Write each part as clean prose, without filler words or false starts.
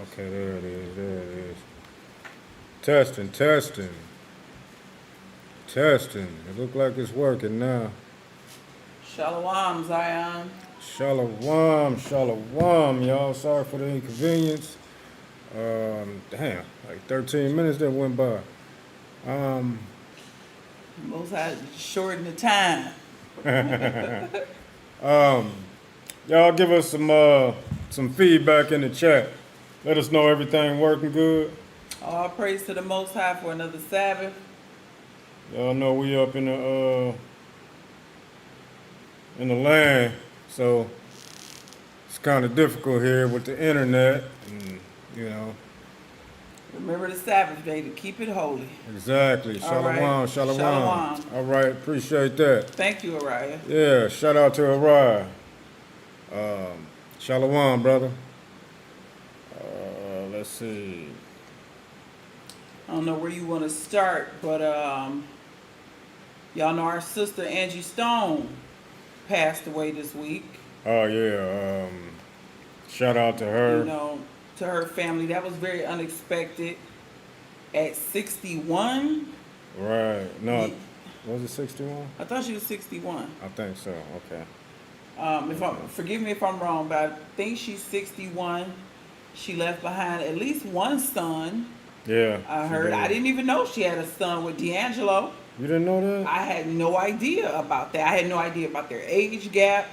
Okay, there it is. There it is. Testing, testing, testing. It look like it's working now. Shalom, Zion. Shalom, shalom, y'all. Sorry for the inconvenience. Damn, like 13 minutes that went by. Um, Most I shorten the time. y'all give us some feedback in the chat. Let us know everything working good. All praise to the Most High for another Sabbath. Y'all know we up in the land, so it's kind of difficult here with the internet, and you know. Remember the Sabbath day to keep it holy. Exactly. All right. Shalom, shalom. Shalom. All right, appreciate that. Thank you, Araya. Yeah, shout out to Arai. Shalom, brother. Let's see. I don't know where you want to start, but y'all know our sister Angie Stone passed away this week. Oh yeah. Shout out to You her. know, to her family. That was very unexpected. At 61, Right. No, Ye- was it 61? I thought she was 61. I think so. Okay. Forgive me if I'm wrong, but I think she's 61. She left behind at least one son. Yeah. I she heard. did. I didn't even know she had a son with D'Angelo. You didn't know that? I had no idea about that. I had no idea about their age gap.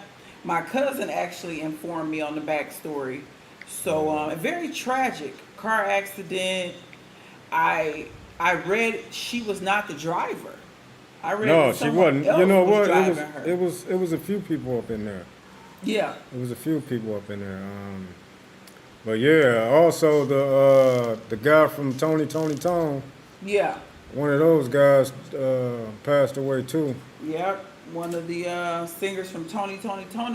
My cousin actually informed me on the backstory. So very tragic car accident. I I read she was not the driver. I read No, that she someone wasn't. else You know was what? driving her. It was a few people up in there. Yeah. It was a few people up in there. But yeah, also the guy from Tony Tone, Yeah. one of those guys passed away too. Yep. One of the singers from Tony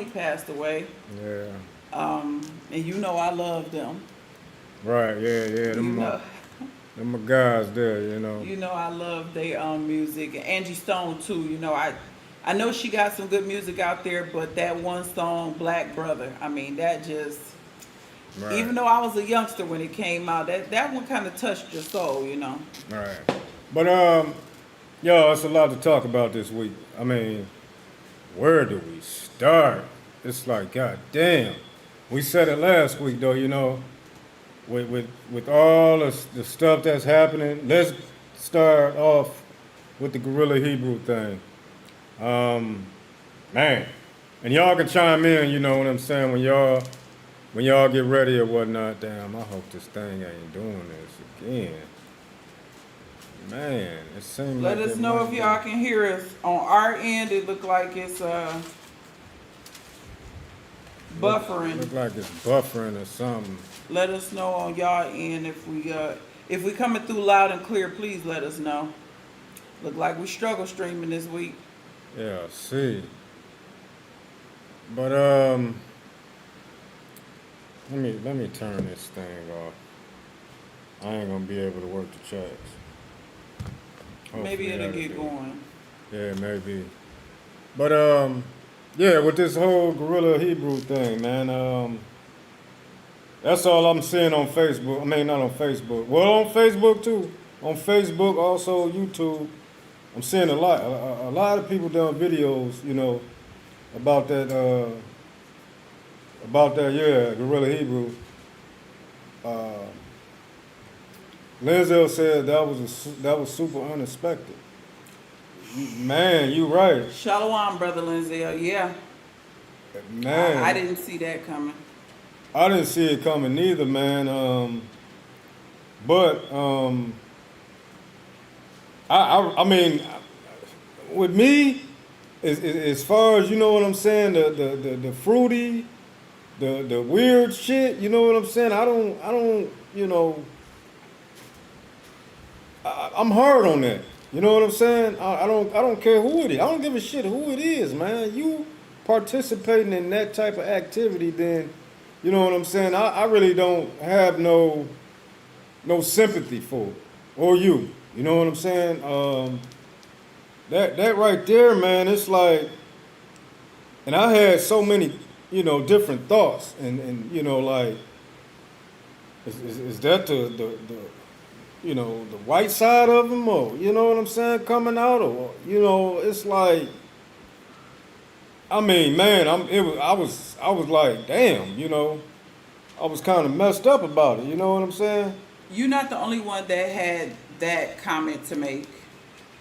passed away. Yeah. And you know I love them. Right. Yeah. Yeah. You know, Them my guys there. You know. you know I love their music. And Angie Stone too. You know I know she got some good music out there, but that one song, Black Brother, I mean that just Right. even though I was a youngster when it came out, that one kind of touched your soul, you know. Right. But yo, it's a lot to talk about this week. I mean, where do we start? It's like, god damn. We said it last week though, you know, with all the stuff that's happening. Let's start off with the Gorilla Hebrew thing. Man, and y'all can chime in. You know what I'm saying when y'all get ready or whatnot. Damn, I hope this thing ain't doing this again. Man, it seems Let like us it know might if be. y'all can hear us. On our end, it looked like it's buffering. Look like it's buffering or something. Let us know on y'all end if we coming through loud and clear. Please let us know. Look like we struggle streaming this week. Yeah, see. But let me turn this thing off. I ain't gonna be able to work the chats. Maybe Hopefully it'll that'll get do it. going. Yeah, maybe. But yeah, with this whole Gorilla Hebrew thing, man, that's all I'm seeing on Facebook. I mean, not on Facebook. Well, on Facebook too. On Facebook, also YouTube. I'm seeing a lot of people doing videos, you know, about that, yeah, Gorilla Hebrew. Lenzel said that was super unexpected. Man, you right. Shalom, brother Lindsay. Yeah, Man, I didn't see that coming. I didn't see it coming neither, man. But I mean, with me, as far as you know what I'm saying, the fruity, the weird shit, you know what I'm saying. I don't, you know, I'm hard on that. You know what I'm saying? I don't care who it is. I don't give a shit who it is, man. You participating in that type of activity, then you know what I'm saying. I really don't have no sympathy for it or you. You know what I'm saying? That right there, man. It's like, and I had so many, you know, different thoughts, and you know, like Is that the you know, the white side of him, or you know what I'm saying, coming out, or you know, it's like, I mean, man, I was like, damn, you know, I was kind of messed up about it. You know what I'm saying? You're not the only one that had that comment to make.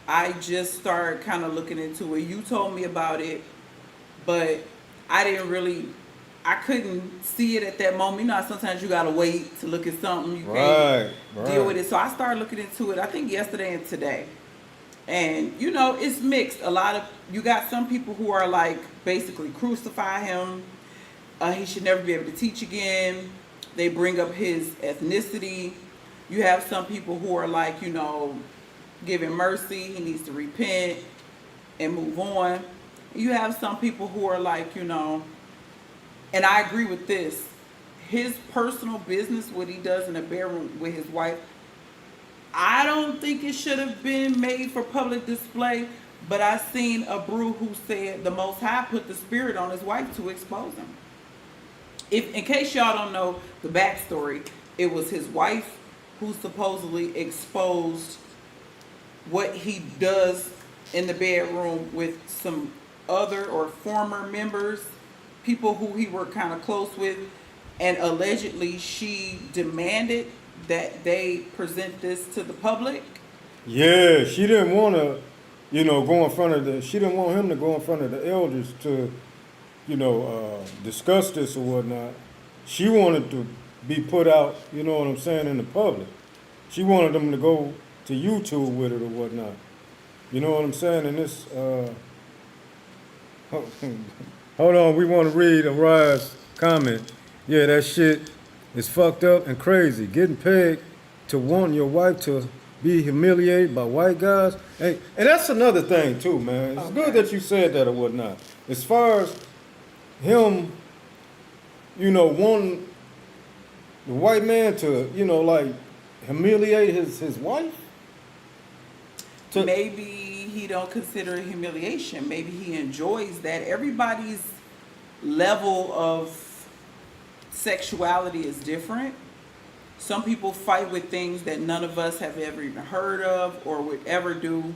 I just started kind of looking into it. You told me about it, but I didn't really, I couldn't see it at that moment. You know, how sometimes you gotta wait to look at something. You can't deal with Right. it. So I started looking into it. I think yesterday and today. And you know, it's mixed. A lot of you got some people who are like basically crucify him. He should never be able to teach again. They bring up his ethnicity. You have some people who are like, you know, give him mercy. He needs to repent and move on. You have some people who are like, you know, and I agree with this. His personal business, what he does in the bedroom with his wife, I don't think it should have been made for public display. But I seen a brew who said the Most High put the spirit on his wife to expose him. If, in case y'all don't know the backstory, it was his wife who supposedly exposed what he does in the bedroom with some other or former members, people who he worked kind of close with, and allegedly she demanded that they present this to the public. Yeah, she didn't want to, you know, go in front of the. She didn't want him to go in front of the elders to, you know, discuss this or whatnot. She wanted to be put out, you know what I'm saying, in the public. She wanted them to go to YouTube with it or whatnot. You know what I'm saying? And this, hold on, we want to read a Rise comment. Yeah, that shit is fucked up and crazy. Getting paid to want your wife to be humiliated by white guys. And that's another thing too, man. It's good Okay. that you said that or whatnot. As far as him, you know, wanting the white man to, you know, like humiliate his wife. To, Maybe he don't consider it humiliation. Maybe he enjoys that. Everybody's level of sexuality is different. Some people fight with things that none of us have ever even heard of or would ever do.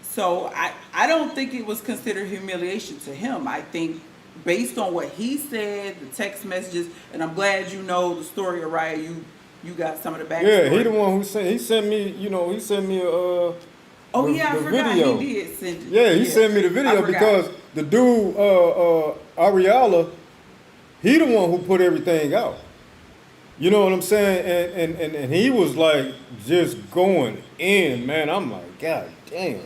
So I don't think it was considered humiliation to him. I think based on what he said, the text messages, and I'm glad you know the story, Araya. You got some of the backstory. yeah, he the one who sent. He sent me, you know, he sent me Oh the, yeah, I the forgot video. he did send it. Yeah, he sent me the I video forgot. because the dude, Ariala, he the one who put everything out. You know what I'm saying? And he was like just going in, man. I'm like, God damn.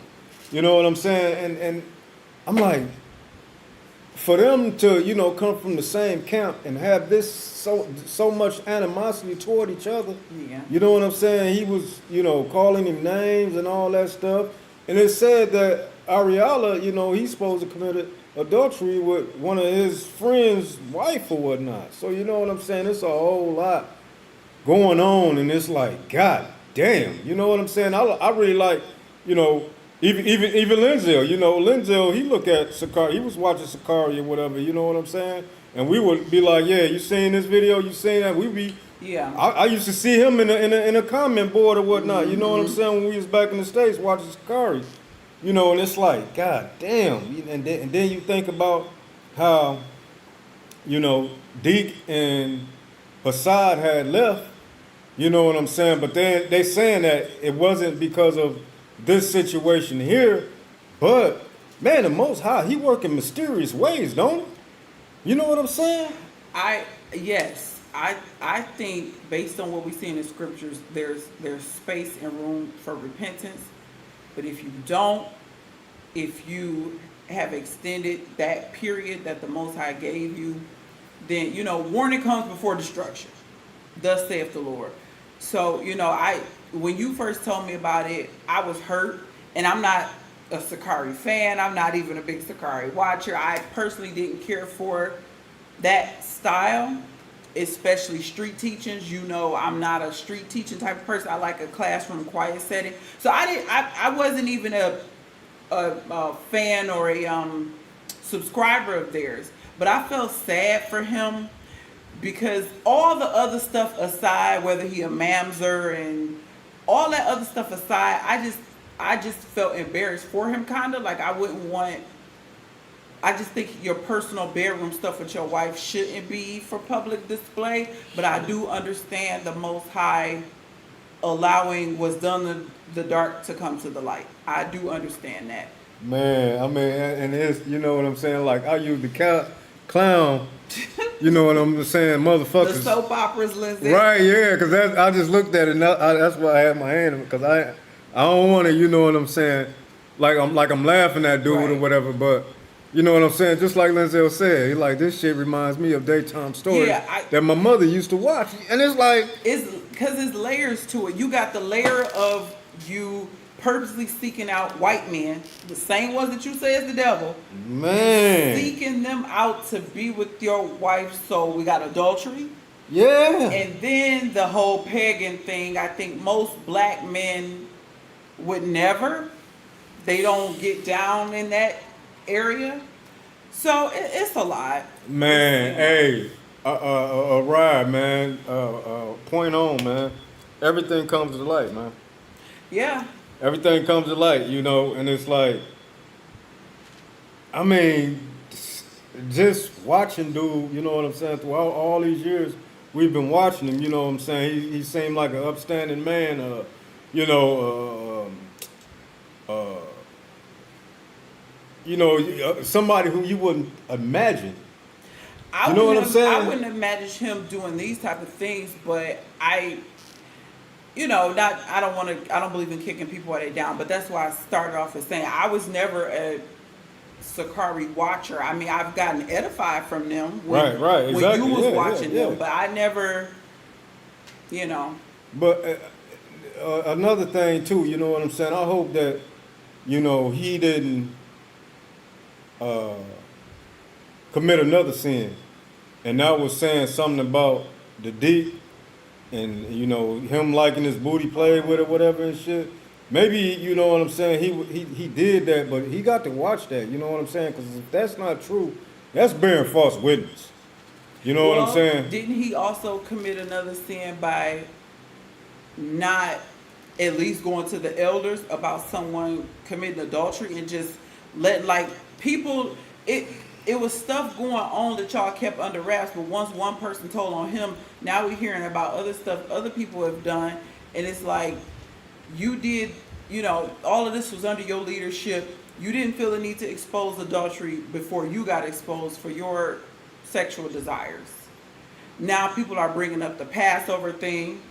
You know what I'm saying? And I'm like, for them to, you know, come from the same camp and have this so much animosity toward each other. Yeah. You know what I'm saying? He was, you know, calling him names and all that stuff. And it said that Ariala, you know, he's supposed to committed adultery with one of his friend's wife or whatnot. So you know what I'm saying? It's a whole lot going on, and it's like, God damn. You know what I'm saying? I really like, you know, even Linzel. You know, Linzel, he look at Sakari. He was watching Sakari or whatever. You know what I'm saying? And we would be like, yeah, you seen this video? You seen that? We be. Yeah. I used to see him in a comment board or whatnot. You know what I'm saying? When we was back in the States watching Sakari. You know, and it's like, God damn. And then you think about how, you know, Deke and Hassad had left. You know what I'm saying? But then they saying that it wasn't because of this situation here, but man, the Most High, he work in mysterious ways, don't he? You know what I'm saying? Yes. I think based on what we see in the scriptures, there's space and room for repentance. But if you don't, if you have extended that period that the Most High gave you, then you know warning comes before destruction. Thus saith the Lord. So, you know, when you first told me about it, I was hurt, and I'm not a Sakari fan. I'm not even a big Sakari watcher. I personally didn't care for that style, especially street teachings. You know, I'm not a street teaching type of person. I like a classroom quiet setting. So I wasn't even a fan or a subscriber of theirs. But I felt sad for him because all the other stuff aside, whether he a mamzer and all that other stuff aside, I just felt embarrassed for him, kind of like I wouldn't want. I just think your personal bedroom stuff with your wife shouldn't be for public display. But I do understand the Most High allowing what's done in the dark to come to the light. I do understand that. Man, I mean, and it's, you know what I'm saying? Like, I use the clown, you know what I'm saying? The Motherfuckers. soap operas, Lindsay. Right, yeah, because I just looked at it, and that's why I had my hand in it, because I don't want to, you know what I'm saying? Like I'm laughing at dude or Right. whatever, but you know what I'm saying? Just like Lindsay said, he like, this shit reminds me of daytime stories Yeah, that my mother used to watch, and it's like, It's because there's layers to it. You got the layer of you purposely seeking out white men, the same ones that you say is the devil, man, seeking them out to be with your wife. So we got adultery. yeah, And then the whole pagan thing, I think most black men would never. They don't get down in that area. So it's a lot. man, hey, ride, man, point on, man. Everything comes to light, man. Yeah. Everything comes to light, you know, and it's like, I mean, just watching dude, you know what I'm saying, throughout all these years we've been watching him, you know what I'm saying, he seemed like an upstanding man, you know, somebody who you wouldn't imagine. You know what I'm saying? I wouldn't imagine him doing these type of things, but I don't believe in kicking people while they down, but that's why I started off with saying I was never a Sakari watcher. I mean, I've gotten edified from them Right, exactly. when you was Yeah, watching yeah. them, but I never, you know. But another thing too, you know what I'm saying, I hope that, you know, he didn't commit another sin, and that was saying something about the deep, and you know him liking his booty played with it, whatever and shit. Maybe, you know what I'm saying, he did that, but he got to watch that. You know what I'm saying? Because if that's not true, that's bearing false witness. You know what I'm saying? Didn't he also commit another sin by not at least going to the elders about someone committing adultery and just letting like people it was stuff going on that y'all kept under wraps, but once one person told on him, now we're hearing about other stuff other people have done, and it's like you did, you know, all of this was under your leadership. You didn't feel the need to expose adultery before you got exposed for your sexual desires. Now people are bringing up the Passover thing,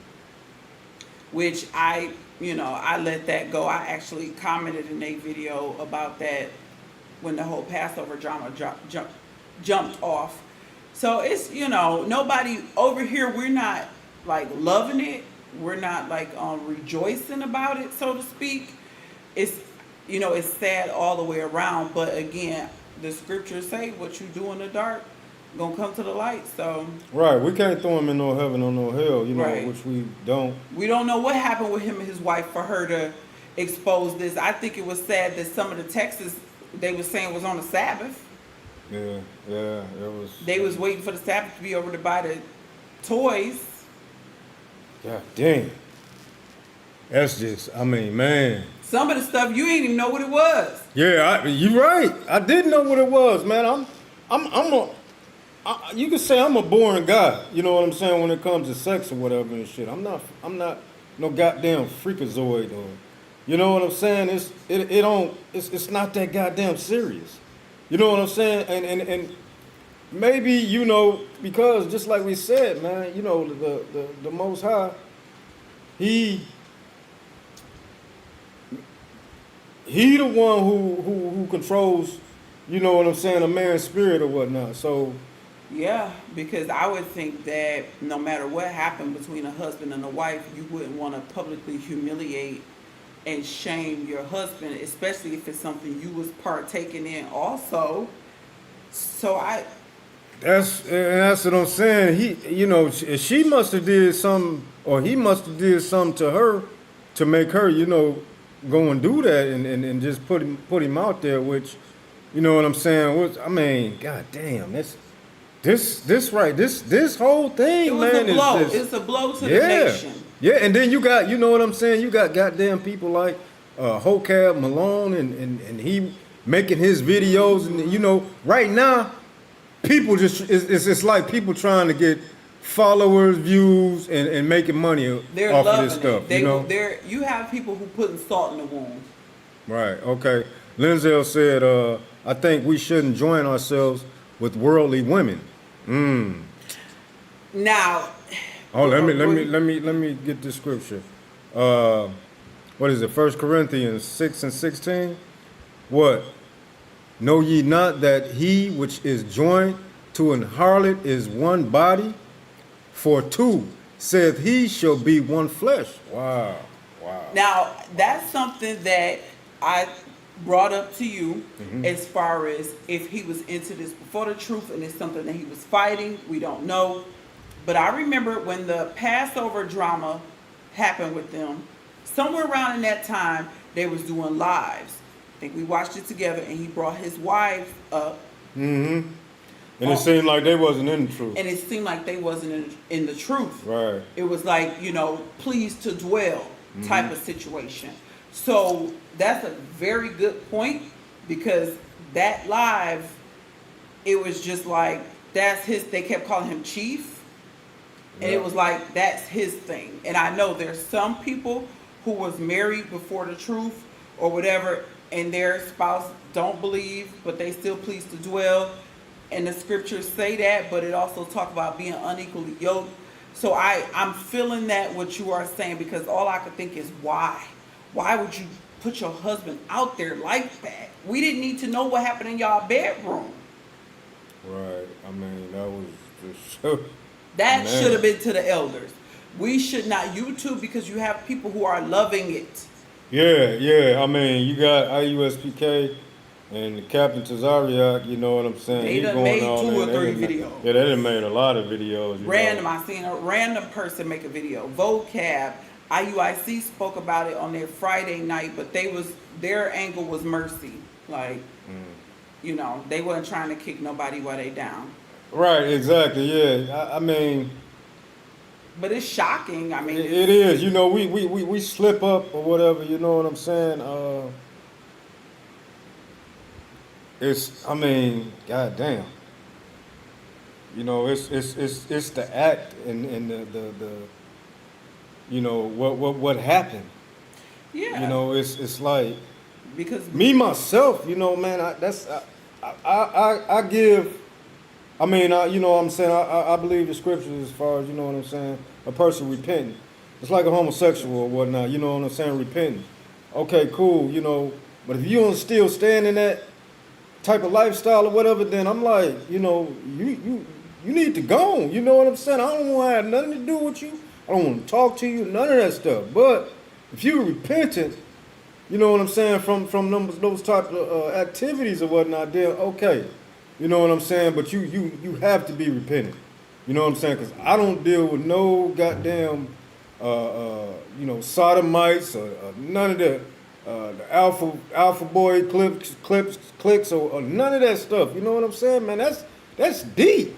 which I let that go. I actually commented in a video about that when the whole Passover drama jumped off. So it's, you know, nobody over here, we're not like loving it. We're not like rejoicing about it, so to speak. It's, you know, it's sad all the way around. But again, the scriptures say what you do in the dark gonna come to the light. So Right, we can't throw him in no heaven or no hell, you know, Right. which we don't. we don't know what happened with him and his wife for her to expose this. I think it was sad that some of the texts they were saying was on the Sabbath. Yeah, it was. They was waiting for the Sabbath to be over to buy the toys. God damn. That's just, I mean, man. Some of the stuff you ain't even know what it was. Yeah, you're right. I didn't know what it was, man. You could say I'm a boring guy. You know what I'm saying, when it comes to sex or whatever and shit. I'm not no goddamn freakazoid or, you know what I'm saying? It's not that goddamn serious. You know what I'm saying? And maybe, you know, because just like we said, man, you know, the Most High, he the one who controls, you know what I'm saying, a man's spirit or whatnot. So Yeah, because I would think that no matter what happened between a husband and a wife, you wouldn't want to publicly humiliate and shame your husband, especially if it's something you was partaking in also. So that's what I'm saying. He, you know, she must have did something, or he must have did something to her to make her, you know, go and do that and just put him out there. Which, you know what I'm saying? I mean, god damn, this this whole thing, It was man, a blow. is It's a blow to the yeah, nation. yeah. And then you got, you know what I'm saying? You got goddamn people like Hocab Malone, and he making his videos, and you know, right now, people just it's like people trying to get followers, views, and making money They're off of loving this stuff. it. They, you know, they're you have people who putting salt in the wound. right? Okay. Linzel said, I think we shouldn't join ourselves with worldly women. Now, Oh, let me get the scripture. What is it? 1 Corinthians 6:16. What? Know ye not that he which is joined to an harlot is one body? For two, saith he, shall be one flesh. Wow. now that's something that I brought up to you as far as if he was into this before the truth and it's something that he was fighting. We don't know. But I remember when the Passover drama happened with them, somewhere around in that time, they was doing lives. I think we watched it together, and he brought his wife up, And it seemed like they wasn't in the truth. and it seemed like they wasn't in the truth. Right. It was like, pleased to dwell type of situation. So that's a very good point, because that live, it was just like, they kept calling him chief. And it was like, that's his thing. And I know there's some people who was married before the truth or whatever, and their spouse don't believe, but they still pleased to dwell. And the scriptures say that, but it also talk about being unequally yoked. So I'm feeling that what you are saying, because all I could think is why? Why would you put your husband out there like that? We didn't need to know what happened in y'all bedroom. Right. I mean, that was just That Man. should have been to the elders. We should not YouTube, because you have people who are loving it. Yeah. I mean, you got IUSPK and Captain Tazariak, you know what I'm saying? They He done going made all 2 in. or 3 They done- videos. Yeah, they done made a lot of videos. you Random, know. I seen a random person make a video. Vocab, IUIC spoke about it on their Friday night, but their angle was mercy. Like, they weren't trying to kick nobody while they down. Right, exactly, yeah. I mean, But it's shocking. I mean, it is. You know, we slip up or whatever, you know what I'm saying? I mean, goddamn. You know, it's the act and the you know, what happened. yeah. You know, it's like because me myself, you know, man, I give. I mean, you know what I'm saying? I believe the scriptures as far as, you know what I'm saying, a person repenting. It's like a homosexual or whatnot, you know what I'm saying, repenting. Okay, cool, you know, but if you don't still stand in that type of lifestyle or whatever, then I'm like, you know, you need to go, you know what I'm saying? I don't want to have nothing to do with you. I don't want to talk to you, none of that stuff. But if you're repentant, you know what I'm saying, from those type of activities or whatnot, then okay. You know what I'm saying? But you have to be repentant. You know what I'm saying? Because I don't deal with no goddamn, you know, sodomites or none of that. The alpha boy clicks or none of that stuff. You know what I'm saying, man? That's deep.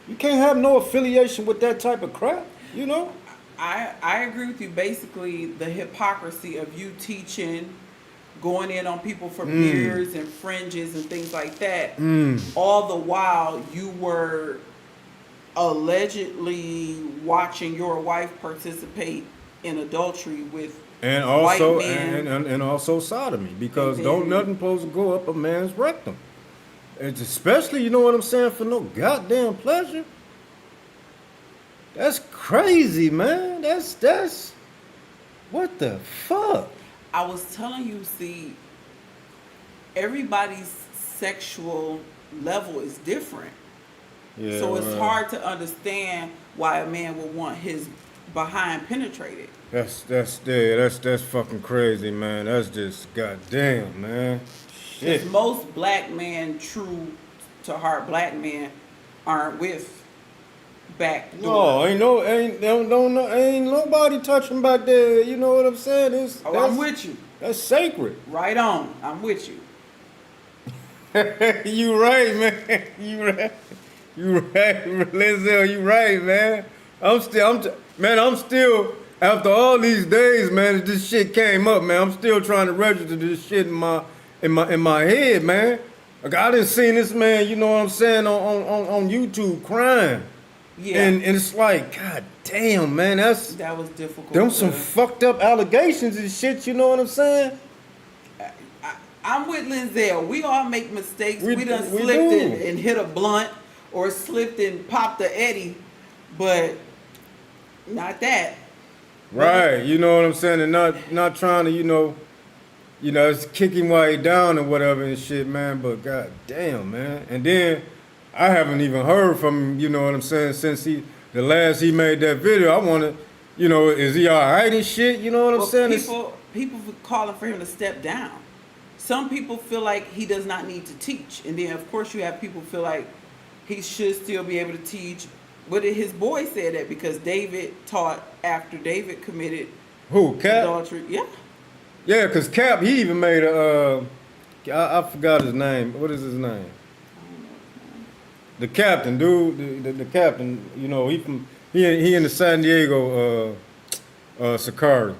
You can't have no affiliation with that type of crap. You know? I agree with you. Basically, the hypocrisy of you teaching, going in on people for beards and fringes and things like that, all the while you were allegedly watching your wife participate in adultery with And also white men. and also sodomy, because don't nothing supposed to go up a man's rectum. It's especially, you know what I'm saying, for no goddamn pleasure. That's crazy, man. That's what the fuck? I was telling you, see, everybody's sexual level is different. Yeah, So it's man. hard to understand why a man would want his behind penetrated. That's fucking crazy, man. That's just goddamn, man. Shit. Because most black men, true to heart black men, aren't with back door. No, ain't nobody touching back there. You know what I'm saying? I'm with you. That's sacred. Right on. I'm with you. You right, man. You right. You right, Lizelle, you right, man. I'm still, after all these days, man, this shit came up, man. I'm still trying to register this shit in my head, man. Like, I done seen this man, you know what I'm saying, on YouTube crying. Yeah, And it's like, God damn, man, that was difficult. them some fucked up allegations and shit, you know what I'm saying? I'm with Linzel. We all make mistakes. We We done do. slipped and hit a blunt or slipped and popped a Eddie, but not that. Right, you know what I'm saying, and not trying to, it's kick him while he down or whatever and shit, man. But god damn, man. And then I haven't even heard from him, you know what I'm saying, since the last he made that video. I wanna, is he alright and shit? You know what I'm Well, saying? people calling for him to step down. Some people feel like he does not need to teach, and then of course you have people feel like he should still be able to teach. But his boy said that because David taught after David committed Who, Cap? adultery. Yeah, Yeah, cause Cap, he even made I forgot his name. What is his name? The captain, dude, the captain, he in the San Diego Sakari.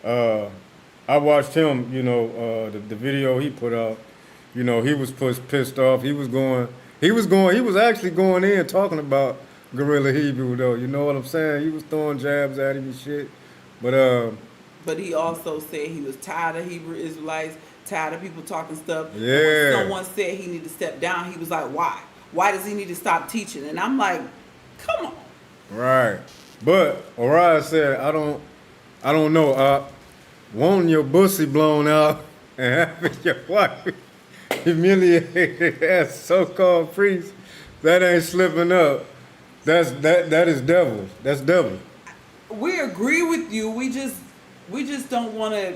I watched him, the video he put out. He was pissed off. He was actually going in talking about Gorilla Hebrew though. You know what I'm saying? He was throwing jabs at him and shit. but he also said he was tired of Hebrew Israelites, tired of people talking stuff. And Yeah. when someone said he needed to step down, he was like, "Why? Why does he need to stop teaching?" And I'm like, "Come on." Right. But Orion said, I don't know, wanting your pussy blown out and having your wife humiliated as so-called priest, that ain't slipping up. That is devil. That's devil. We agree with you. We just don't want to.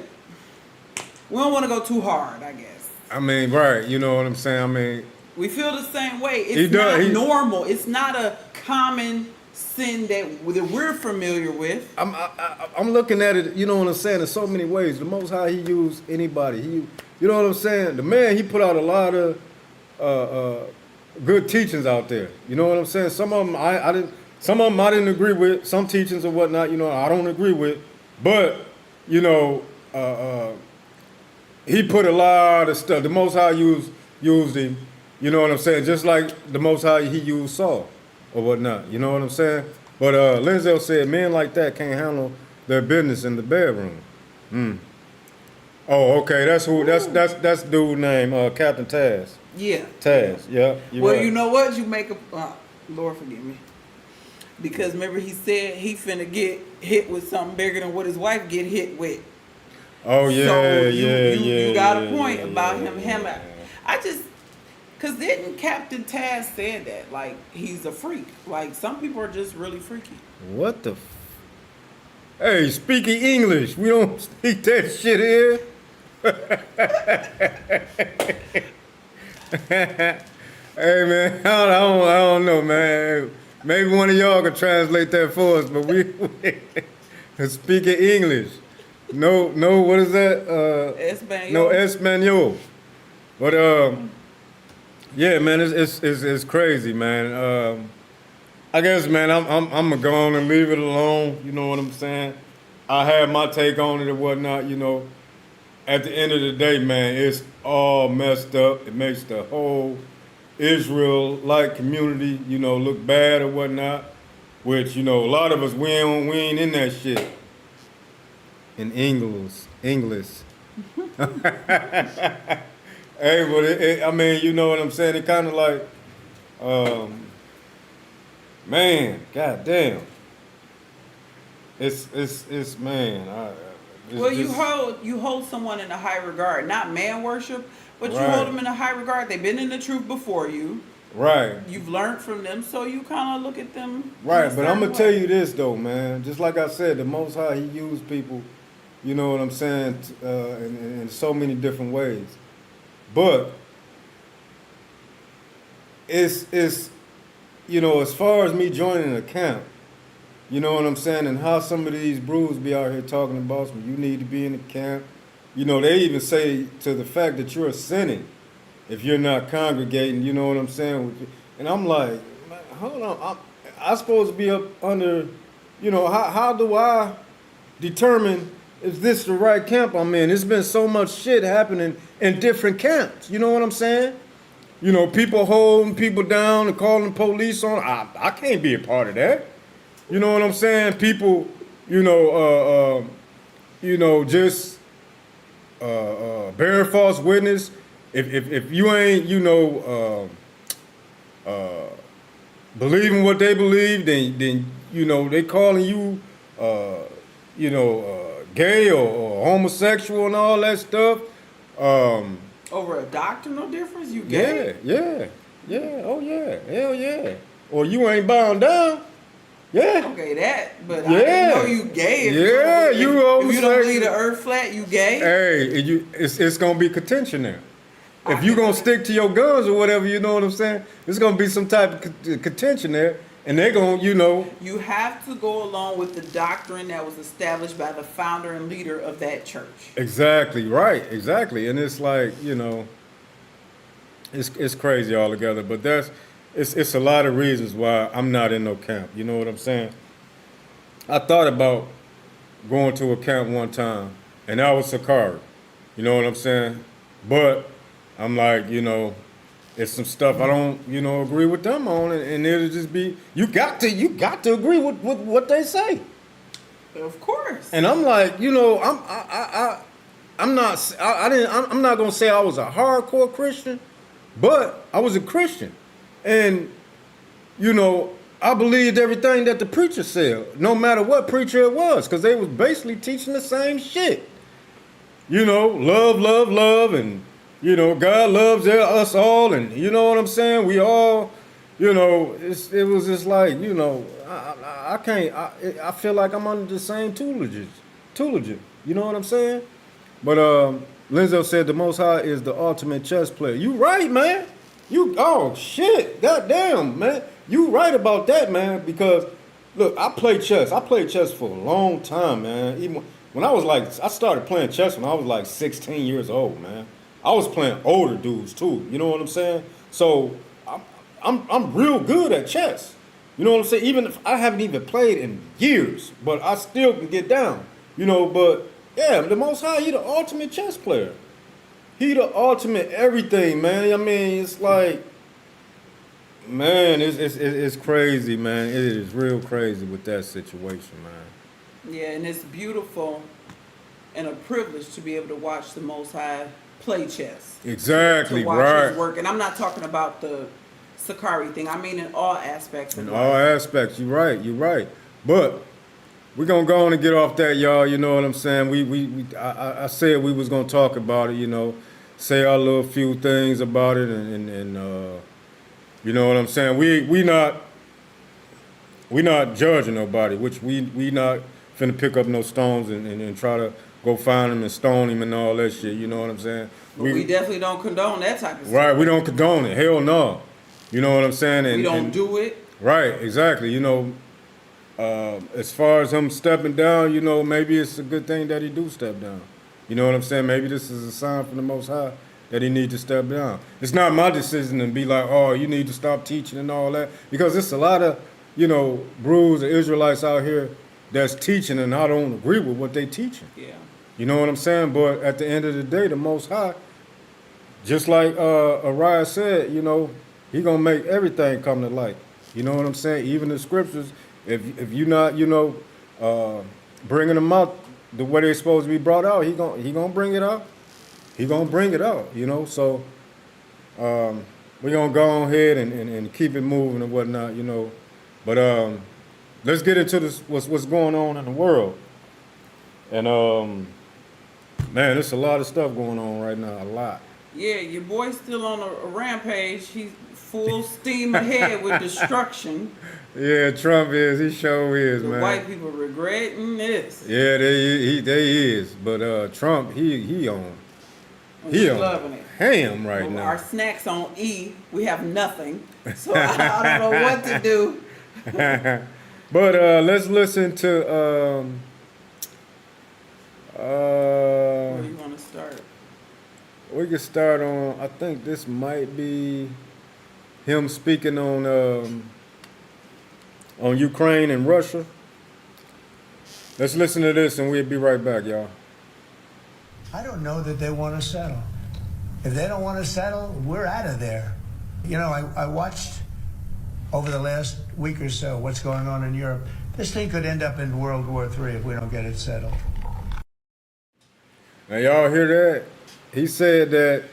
We don't want to go too hard, I guess. I mean, right, you know what I'm saying? I mean, We feel the same way. He It's does- not he- normal. It's not a common sin that we're familiar with. I'm looking at it, you know what I'm saying, in so many ways. The Most High, he used anybody. You know what I'm saying? The man, he put out a lot of good teachings out there. You know what I'm saying? Some of them I didn't agree with. Some teachings or whatnot, I don't agree with. But, he put a lot of stuff. The Most High used him. You know what I'm saying? Just like the Most High, he used Saul or whatnot. You know what I'm saying? But Linzel said men like that can't handle their business in the bedroom. Oh, okay. That's dude named Captain Taz. Yeah. Taz. Yeah. Well, right. you know what? You make a Lord forgive me. Because remember he said he finna get hit with something bigger than what his wife get hit with. Oh yeah, So yeah. you got a point about him. I just, cause didn't Captain Taz said that like he's a freak. Like some people are just really freaky. What the? Hey, speaking English. We don't speak that shit here. Hey man, I don't know, man. Maybe one of y'all can translate that for us, but we speaking English. No, what is that? Espanol. No Espanol. But yeah, man, it's crazy, man. I guess, man, I'm gonna go on and leave it alone. You know what I'm saying? I had my take on it and whatnot. At the end of the day, man, it's all messed up. It makes the whole Israel-like community, look bad or whatnot. Which, a lot of us we ain't in that shit. In English. Hey, but I mean, you know what I'm saying? It kind of like, man, goddamn. It's man. Well, you hold someone in a high regard, not man worship, but you Right. hold them in a high regard. They've been in the truth before you. Right, You've learned from them, so you kind of look at them. right. But I'm gonna tell you this though, man. Just like I said, the Most High, He used people. You know what I'm saying? In so many different ways. But it's as far as me joining a camp, you know what I'm saying, and how some of these brews be out here talking about some, you need to be in the camp. They even say to the fact that you're sinning if you're not congregating, you know what I'm saying? And I'm like, hold on. I'm supposed to be up under, how do I determine if this the right camp I'm in? There's been so much shit happening in different camps. You know what I'm saying? People holding people down and calling police on. I can't be a part of that. You know what I'm saying? People, just bear false witness. If you ain't, believing what they believe, then they calling you, gay or homosexual and all that stuff. Over a doctrinal difference, you gay? Yeah. Oh yeah, hell yeah. Or you ain't bound down. Yeah. Okay, that. But Yeah. I didn't know you gay. Yeah, If you you don't homosexual. believe the earth flat, you gay? Hey, it's gonna be contention there. If you gonna stick to your guns or whatever, you know what I'm saying? There's gonna be some type of contention there, and they're gonna, You have to go along with the doctrine that was established by the founder and leader of that church. Exactly right, exactly, and it's like it's crazy altogether. But it's a lot of reasons why I'm not in no camp. You know what I'm saying? I thought about going to a camp one time, and that was Sakari. You know what I'm saying? But I'm like, it's some stuff I don't, agree with them on, and it'll just be you got to agree with what they say. Of course. And I'm like, I'm not gonna say I was a hardcore Christian, but I was a Christian, and I believed everything that the preacher said, no matter what preacher it was, because they was basically teaching the same shit. Love, and God loves us all, and you know what I'm saying. We all, it was just like, I can't. I feel like I'm under the same tutelage. You know what I'm saying? But Lenzo said the Most High is the ultimate chess player. You right, man. Oh shit, goddamn, man. You right about that, man. Because look, I played chess. I played chess for a long time, man. Even when I started playing chess when I was like 16 years old, man. I was playing older dudes too. You know what I'm saying? So I'm real good at chess. You know what I'm saying? Even if I haven't even played in years, but I still can get down. But yeah, the Most High, he the ultimate chess player. He the ultimate everything, man. I mean, it's like, man, it's crazy, man. It is real crazy with that situation, man. Yeah, and it's beautiful and a privilege to be able to watch the Most High play chess. Exactly, to watch right. his work. And I'm not talking about the Sakari thing. I mean in all aspects of In life. all aspects, you're right. But we're gonna go on and get off that, y'all. You know what I'm saying? I said we was gonna talk about it, say our little few things about it, and you know what I'm saying? We not judging nobody, which we not finna pick up no stones and try to go find him and stone him and all that shit. You know what I'm saying? But we definitely don't condone that type of stuff. Right, we don't condone it. Hell no. You know what I'm saying? We don't do it. Right, exactly. As far as him stepping down, maybe it's a good thing that he do step down. You know what I'm saying? Maybe this is a sign from the Most High that he need to step down. It's not my decision to be like, oh, you need to stop teaching and all that, because there's a lot of, brews and Israelites out here that's teaching, and I don't agree with what they teaching. Yeah. You know what I'm saying? But at the end of the day, the Most High, just like Ariah said, he gonna make everything come to light. You know what I'm saying? Even the scriptures, if you not, bringing them out the way they're supposed to be brought out, he gonna bring it out. He gonna bring it out. So we're gonna go on ahead and keep it moving and whatnot. But let's get into this. What's going on in the world? And man, there's a lot of stuff going on right now. A lot. Yeah, your boy's still on a rampage. He's full steam ahead with destruction. Yeah, Trump is. He sure is, The man. white people regretting this. Yeah, they is. But Trump, he on. And He we on loving it. ham right Well, now. Our snacks on E. We have nothing. So I don't know what to do. But let's listen to Where you want to start? we can start on, I think this might be him speaking on on Ukraine and Russia. Let's listen to this and we'll be right back, y'all. I don't know that they want to settle. If they don't want to settle, we're out of there. You know, I watched over the last week or so what's going on in Europe. This thing could end up in World War III if we don't get it settled. Now, y'all hear that? He said that,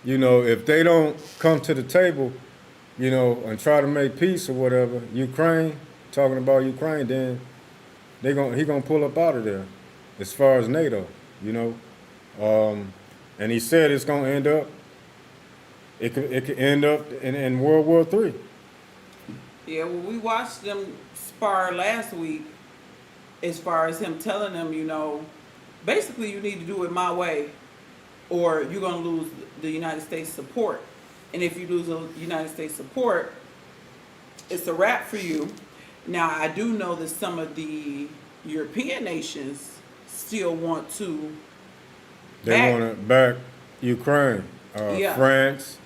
you know, if they don't come to the table, you know, and try to make peace or whatever, Ukraine, talking about Ukraine, then he gonna pull up out of there as far as NATO, you know. And he said it's gonna end up, it could end up in World War III. Yeah, well, we watched them spar last week as far as him telling them, you know, basically you need to do it my way or you're going to lose the United States support. And if you lose the United States support, it's a wrap for you. Now, I do know that some of the European nations still want to They want to back Ukraine. Yeah. France,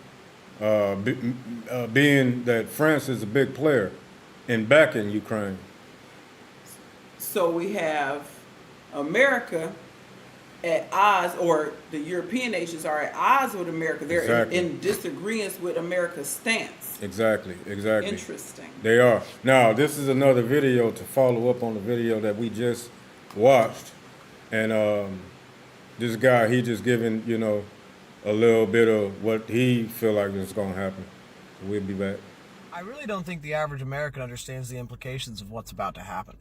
being that France is a big player in backing Ukraine. So we have America at odds, or the European nations are at odds with America. They're Exactly. in disagreement with America's stance. Exactly. Interesting. They are. Now, this is another video to follow up on the video that we just watched. And this guy, he just giving, you know, a little bit of what he feel like is going to happen. We'll be back. I really don't think the average American understands the implications of what's about to happen.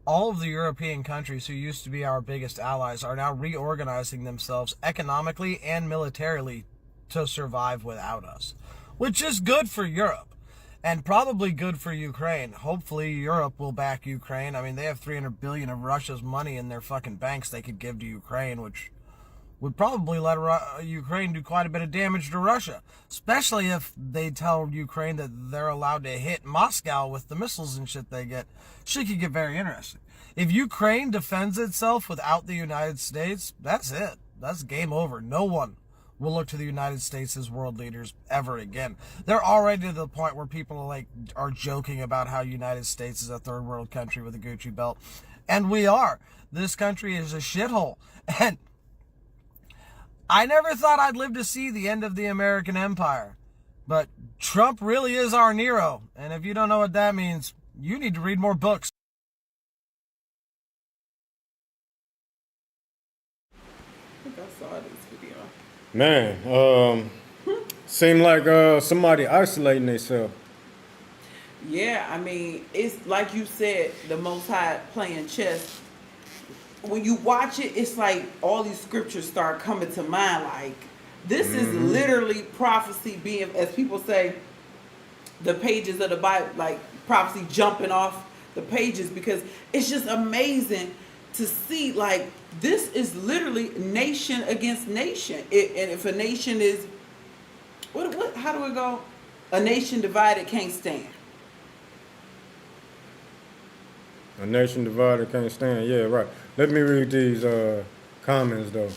All of the European countries who used to be our biggest allies are now reorganizing themselves economically and militarily to survive without us, which is good for Europe and probably good for Ukraine. Hopefully Europe will back Ukraine. I mean, they have 300 billion of Russia's money in their fucking banks they could give to Ukraine, which would probably let Ukraine do quite a bit of damage to Russia, especially if they tell Ukraine that they're allowed to hit Moscow with the missiles and shit they get. Shit could get very interesting. If Ukraine defends itself without the United States, that's it. That's game over. No one will look to the United States as world leaders ever again. They're already to the point where people are joking about how United States is a third world country with a Gucci belt. And we are. This country is a shithole. And I never thought I'd live to see the end of the American empire, but Trump really is our Nero, and if you don't know what that means, you need to read more books. I think I saw this video. Man, seem like somebody isolating themselves. Yeah, I mean, it's like you said, the Most High playing chess. When you watch it, it's like all these scriptures start coming to mind. Like, this is literally prophecy being, as people say, the pages of the Bible, like prophecy jumping off the pages, because it's just amazing to see, like, this is literally nation against nation. And if a nation is, how do it go? A nation divided can't stand. A nation divided can't stand. Yeah, right. Let me read these comments, though.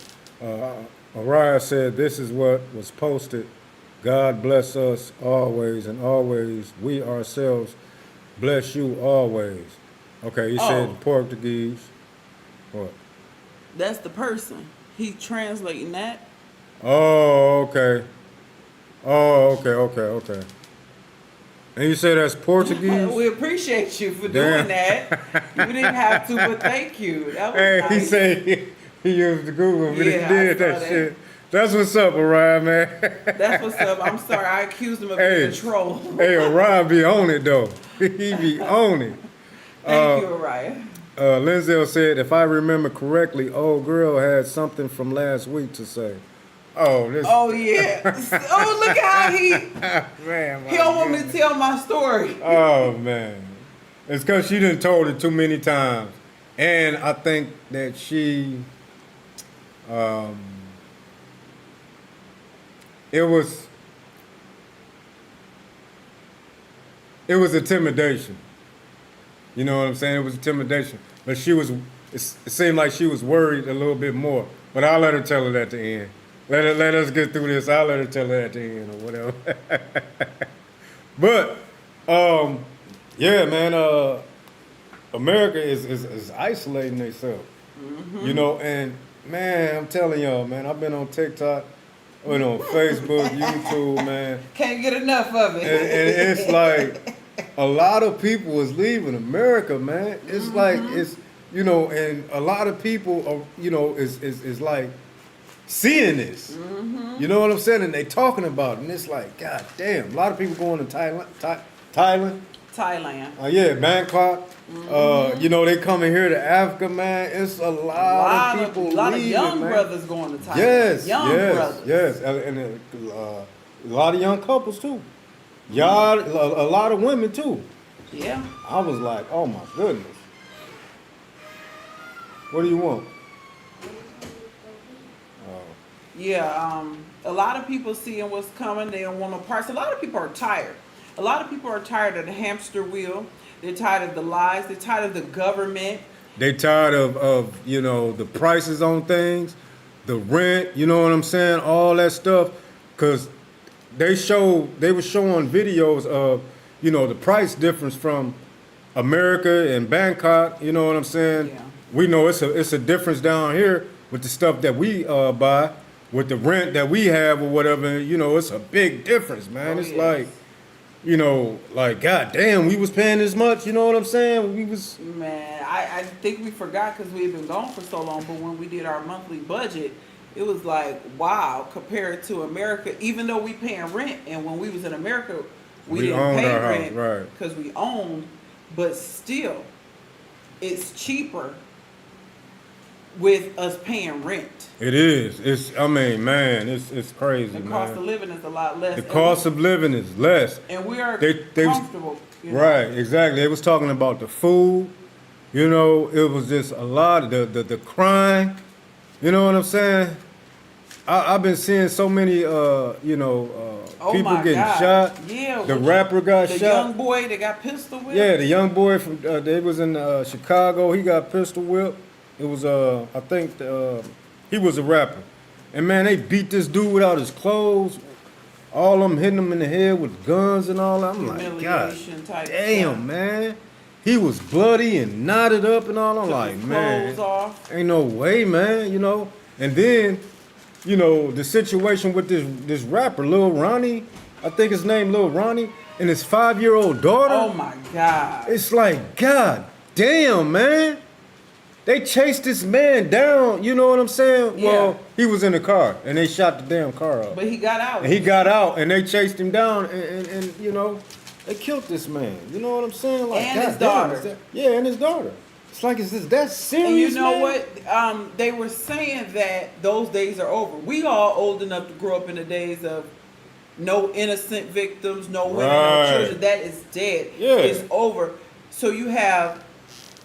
Araya said, this is what was posted. God bless us always, and always we ourselves bless you always. Okay, he said Portuguese. What? That's the person. He's translating that. Oh, okay. Oh, okay. And you say that's Portuguese? We appreciate you for Damn. doing that. You didn't have to, but thank you. That was Hey, nice. he said he used the Google, but Yeah, he I did saw that that. shit. That's what's up, Orion, man. That's what's up. I'm sorry. I accused him of Hey. being a troll. Hey, Orion be on it, though. He be on it. Thank you, Araya. Lindsay said, if I remember correctly, old girl had something from last week to say. Oh, this. Oh, yeah. Oh, look how Man, my he don't want me goodness. to tell my story. Oh, man. It's because she done told it too many times. And I think that she, it was intimidation. You know what I'm saying? It was intimidation. But it seemed like she was worried a little bit more. But I'll let her tell it at the end. Let us get through this. I'll let her tell it at the end or whatever. But, Yeah, man. America is isolating themselves. You know, and man, I'm telling y'all, man, I've been on TikTok, been on Facebook, YouTube, man, Can't get enough of it. and it's like a lot of people is leaving America, man. It's like it's you know, and a lot of people are is like seeing this. You know what I'm saying? And they talking about it, and it's like, God damn, a lot of people going to Thailand. Thailand. Yeah, Bangkok. You know, they coming here to Africa, man. It's a lot of people a lot leaving, of young man. brothers going to Thailand. Yes, young brothers. yes, and a lot of young couples too. Y'all, a lot of women too. Yeah. I was like, oh my goodness. What do you want? Yeah, a lot of people seeing what's coming, they don't want no parts. A lot of people are tired. A lot of people are tired of the hamster wheel. They're tired of the lies. They're tired of the government. They tired of you know the prices on things, the rent. You know what I'm saying? All that stuff, cause they were showing videos of you know the price difference from America and Bangkok. You know what I'm saying? Yeah. We know it's a difference down here with the stuff that we buy, with the rent that we have or whatever. You know, it's a big difference, man. Oh, It's yes. like, you know, like God damn, we was paying this much. You know what I'm saying? We was. Man, I think we forgot because we've been gone for so long, but when we did our monthly budget, it was like, wow, compared to America, even though we paying rent, and when we was in America, we didn't owned pay our house, rent right. because we owned, but still, it's cheaper with us paying rent. It is. I mean, man, it's crazy, The man. cost of living is a lot less. The cost of living is less. and we are they was- comfortable. You know? Right, exactly. They was talking about the food. You know, it was just a lot of the crime. You know what I'm saying? I've been seeing so many, Oh people my getting God. shot. Yeah, The what rapper got the shot. young boy that got pistol whipped. Yeah, the young boy from they was in Chicago. He got pistol whipped. It was I think he was a rapper, and man, they beat this dude without his clothes. All of them hitting him in the head with guns and all that. I'm like, God Humiliation type damn, stuff. man. He was bloody and knotted up and all. I'm Took like, his man, clothes off. ain't no way, man. You know, and then, you know, the situation with this rapper, Lil Ronnie. I think his name Lil Ronnie, and his 5-year-old daughter. Oh my God. It's like, God damn, man. They chased this man down, you know what I'm saying? Yeah. Well, he was in the car, and they shot the damn car up. But he got out. And he got out, and they chased him down, and you know, they killed this man. You know what I'm saying? Like, And God his damn, daughter. is that- yeah, and his daughter. It's like, is this that serious, And you know man? what? They were saying that those days are over. We all old enough to grow up in the days of no innocent victims, no women, Right. no children. That is dead. Yeah. It's over. So you have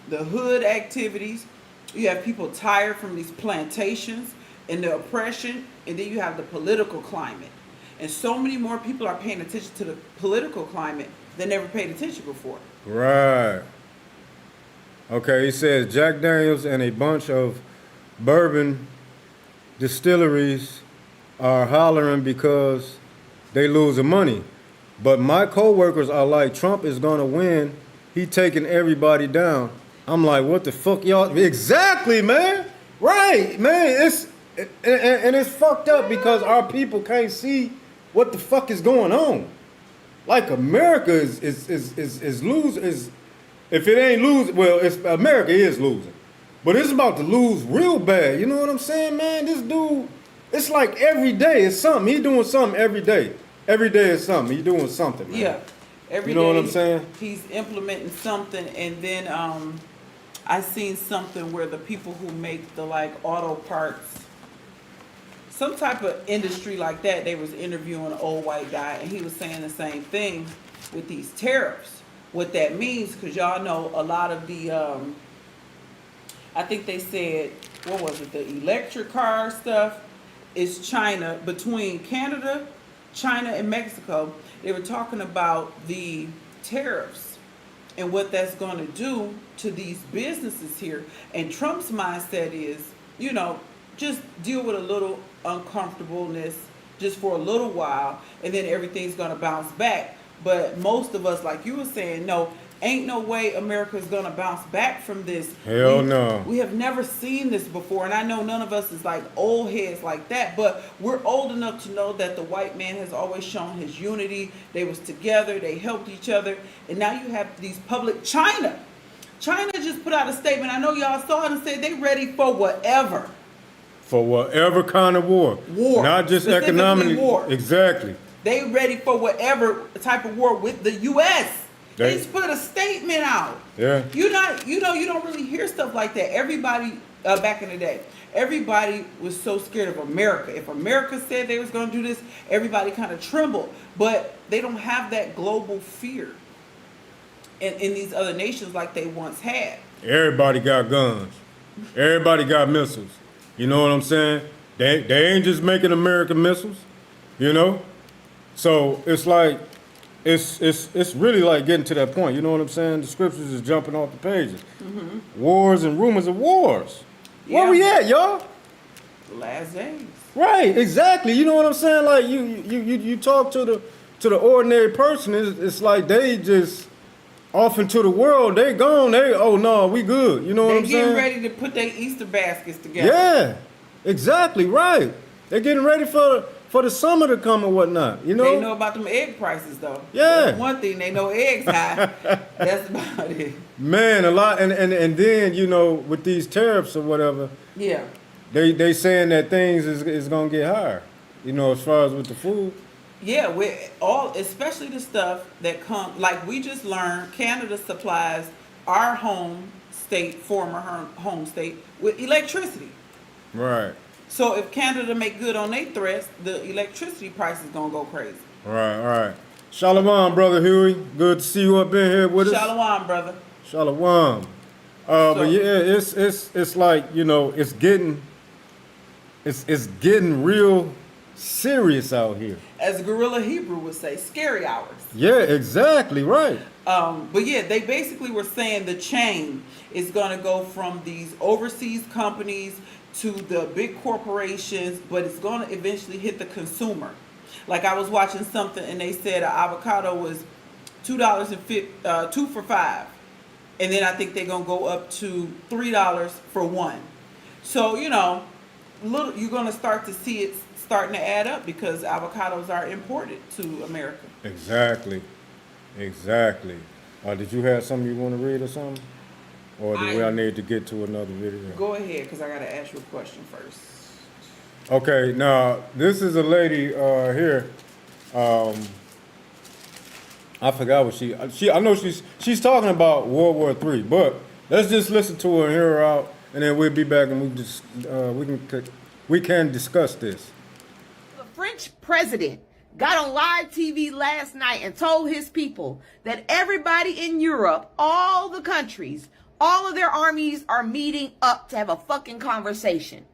the hood activities. You have people tired from these plantations and the oppression. And then you have the political climate. And so many more people are paying attention to the political climate than never paid attention before. Right. Okay, he says Jack Daniels and a bunch of bourbon distilleries are hollering because they losing money. But my coworkers are like, Trump is gonna win. He taking everybody down. I'm like, what the fuck, y'all? Exactly, man. Right, man. And it's fucked up because our people can't see what the fuck is going on. Like America is losing. If it ain't losing, well, America is losing, but it's about to lose real bad. You know what I'm saying, man? This dude, it's like every day is something. He doing something every day. Every day is something. He doing something, man. Yeah. Every You know what day I'm saying? He's implementing something, and then I seen something where the people who make the like auto parts, some type of industry like that, they was interviewing an old white guy, and he was saying the same thing with these tariffs. What that means, because y'all know a lot of the, I think they said, what was it, the electric car stuff is China, between Canada, China, and Mexico. They were talking about the tariffs and what that's going to do to these businesses here. And Trump's mindset is, you know, just deal with a little uncomfortableness just for a little while, and then everything's going to bounce back. But most of us, like you were saying, no, Ain't no way America's gonna bounce back from this. Hell no. We have never seen this before, and I know none of us is like old heads like that, but we're old enough to know that the white man has always shown his unity. They was together, they helped each other, and now you have these public China just put out a statement. I know y'all saw it and said they ready for whatever. For whatever kind of war. Not just Specifically economically. war. Exactly. They ready for whatever type of war with the U.S. They They- just put a statement out. Yeah. You don't really hear stuff like that. Everybody back in the day, everybody was so scared of America. If America said they was going to do this, everybody kind of trembled. But they don't have that global fear in these other nations like they once had. Everybody got guns. Everybody got missiles. You know what I'm saying? They ain't just making American missiles, you know? So it's like it's really like getting to that point. You know what I'm saying? The scriptures is jumping off the pages. Wars and rumors of wars. Where we Yeah. at, y'all? The last days. Right, exactly. You know what I'm saying? Like you talk to the ordinary person, it's like they just off into the world. They gone. Oh no, we good. You know what They I'm getting saying? ready to put their Easter baskets together. Yeah, exactly right. They're getting ready for the summer to come or whatnot. You know. They know about them egg prices though. Yeah. That's one thing, they know eggs high. That's about it. Man, a lot, and then you know with these tariffs or whatever, Yeah. they saying that things is gonna get higher. You know, as far as with the food. Yeah, with all, especially the stuff that come, like we just learned, Canada supplies our former home state, with electricity. Right. So if Canada make good on their threats, the electricity price is gonna go crazy. Right. Shalom, brother Huey. Good to see you up in here with us. Shalom, brother. Shalom. But yeah, it's like, you know, it's getting real serious out here. As Gorilla Hebrew would say, scary hours. Yeah, exactly right. But yeah, they basically were saying the chain is going to go from these overseas companies to the big corporations, but it's going to eventually hit the consumer. Like I was watching something and they said an avocado was $2.50, 2 for $5. And then I think they're going to go up to $3 for 1. So, you know, you're going to start to see it starting to add up because avocados are imported to America. Exactly. Did you have something you want to read or something? Or do I need to get to another video? Go ahead, because I got to ask you a question first. Okay, now this is a lady here. I forgot what I know she's talking about World War III, but let's just listen to her and hear her out, and then we'll be back and we can discuss this. The French president got on live TV last night and told his people that everybody in Europe, all the countries, all of their armies are meeting up to have a fucking conversation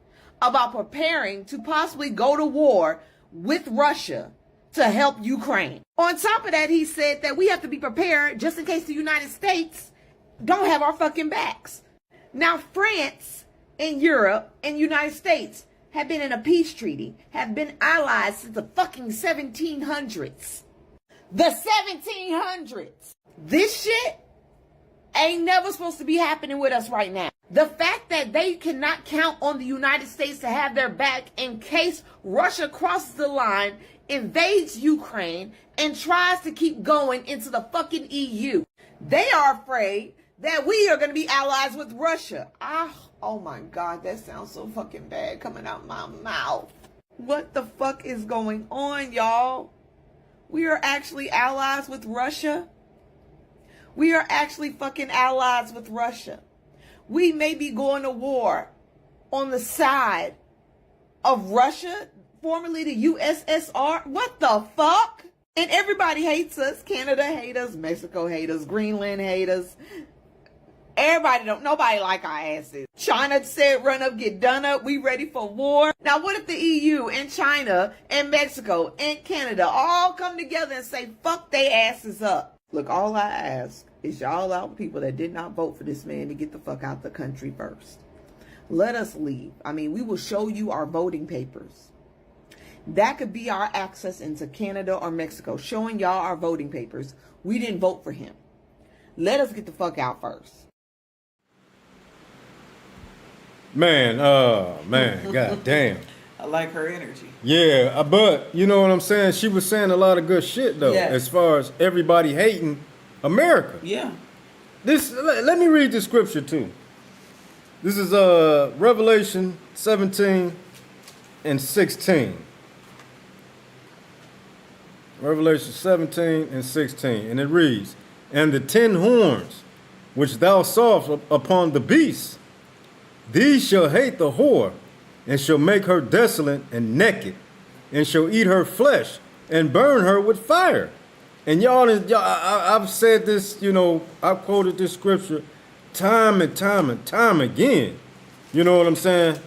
about preparing to possibly go to war with Russia to help Ukraine. On top of that, he said that we have to be prepared just in case the United States don't have our fucking backs. Now, France and Europe and United States have been in a peace treaty, have been allies since the fucking 1700s. The 1700s. This shit ain't never supposed to be happening with us right now. The fact that they cannot count on the United States to have their back in case Russia crosses the line, invades Ukraine, and tries to keep going into the fucking EU. They are afraid that we are going to be allies with Russia. Oh my God, that sounds so fucking bad coming out my mouth. What the fuck is going on, y'all? We are actually allies with Russia. We are actually fucking allies with Russia. We may be going to war on the side of Russia, formerly the USSR. What the fuck? And everybody hates us. Canada hates us. Mexico hates us. Greenland hates us. Nobody like our asses. China said run up, get done up. We ready for war. Now what if the EU and China and Mexico and Canada all come together and say fuck they asses up? Look, all I ask is y'all out people that did not vote for this man to get the fuck out the country first. Let us leave. I mean, we will show you our voting papers. That could be our access into Canada or Mexico, showing y'all our voting papers. We didn't vote for him. Let us get the fuck out first. Man, god damn. I like her energy. Yeah, but you know what I'm saying? She was saying a lot of good shit though, Yes. as far as everybody hating America. Yeah. Let me read the scripture too. This is Revelation 17 and 16. Revelation 17 and 16. And it reads, "And the 10 horns which thou sawest upon the beast, these shall hate the whore, and shall make her desolate and naked, and shall eat her flesh, and burn her with fire." And I've said this, you know, I've quoted this scripture time and time again. You know what I'm saying?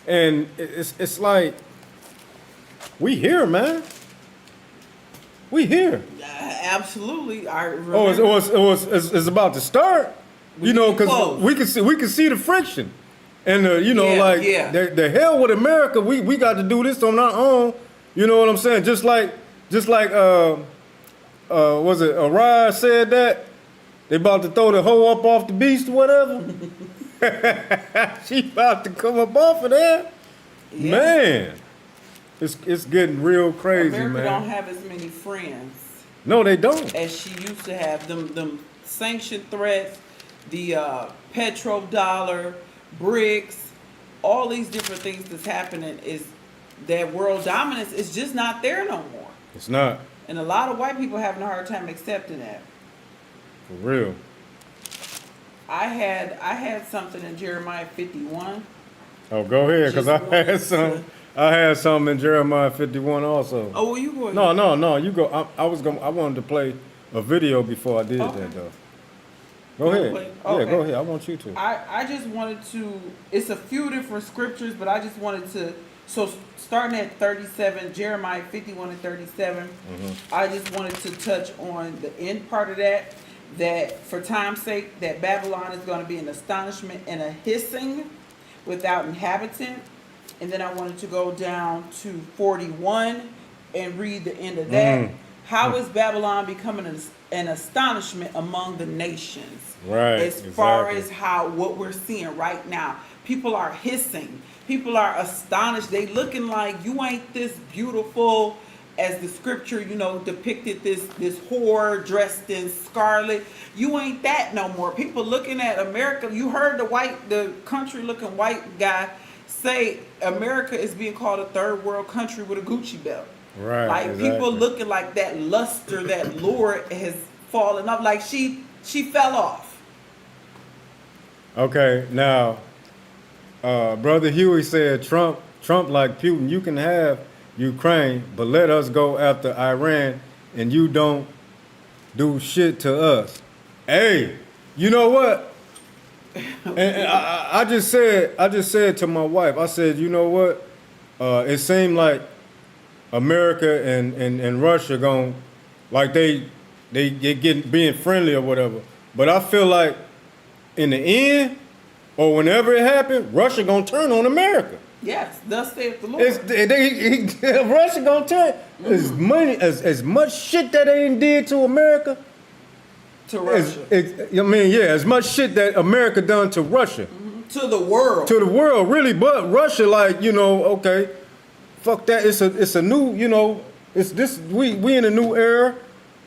And it's like, we here, man. We here. Absolutely. I remember. It's about to start. You know, because close. we can see the friction, and you know, Yeah, like yeah. the hell with America. We got to do this on our own. You know what I'm saying? Just like was it Araya said that they about to throw the hoe up off the beast or whatever. She about to come up off of there. Yeah. Man, it's getting real crazy, America man. don't have as many friends No, they don't. as she used to have. Them sanction threats, the petrodollar, BRICS, all these different things that's happening is that world dominance is just not there no more. It's not And a lot of white people having a hard time accepting that. for real. I had something in Jeremiah 51. Oh, go ahead, because Just I wanted had some. to- I had some in Jeremiah 51 also. Oh, well, you go ahead. No, you go. I wanted to play a video before I did Okay. that though. Go You wanna ahead. play? Yeah, Okay. go ahead. I want you to. I just wanted to, it's a few different scriptures, but I just wanted to, so starting at 37, Jeremiah 51 and 37, I just wanted to touch on the end part of that for time's sake, that Babylon is going to be an astonishment and a hissing without inhabitant. And then I wanted to go down to 41 and read the end of that. How is Babylon becoming an astonishment among the nations? Right, As far exactly. as what we're seeing right now. People are hissing. People are astonished. They looking like you ain't this beautiful as the scripture, you know, depicted this whore dressed in scarlet. You ain't that no more. People looking at America. You heard the country looking white guy say America is being called a third world country with a Gucci belt. Right, Like exactly. people looking like that luster, that lure has fallen off. Like she fell off. Okay, now, Brother Huey said Trump like Putin. You can have Ukraine, but let us go after Iran, and you don't do shit to us. Hey, you know what? And I just said to my wife, I said, you know what? It seemed like America and Russia they being friendly or whatever. But I feel like in the end, or whenever it happened, Russia gonna turn on America. Yes, thus saith the Lord. Russia gonna turn as much shit that they did to America. To Russia. As much shit that America done to Russia. To the world. To the world, really, but Russia, like, you know, okay, fuck that. It's a new, you know, we in a new era.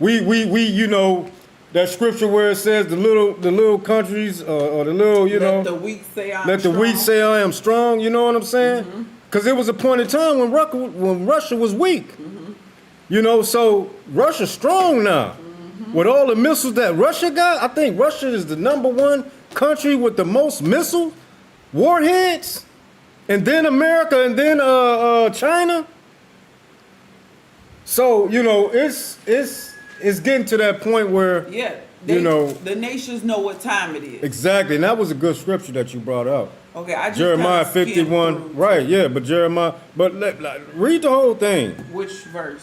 We you know, that scripture where it says the little countries or the little, you know, Let the weak say I'm let the weak strong. say I am strong. You know what I'm saying? Because there was a point in time when Russia was weak. You know, so Russia's strong now. With all the missiles that Russia got, I think Russia is the #1 country with the most missile warheads, and then America, and then China. So you know, it's getting to that point where Yeah. The nations know what time it is. exactly, and that was a good scripture that you brought up. Okay, I just Jeremiah kinda skimmed 51, through. right? Yeah, but Jeremiah, but read the whole thing. Which verse?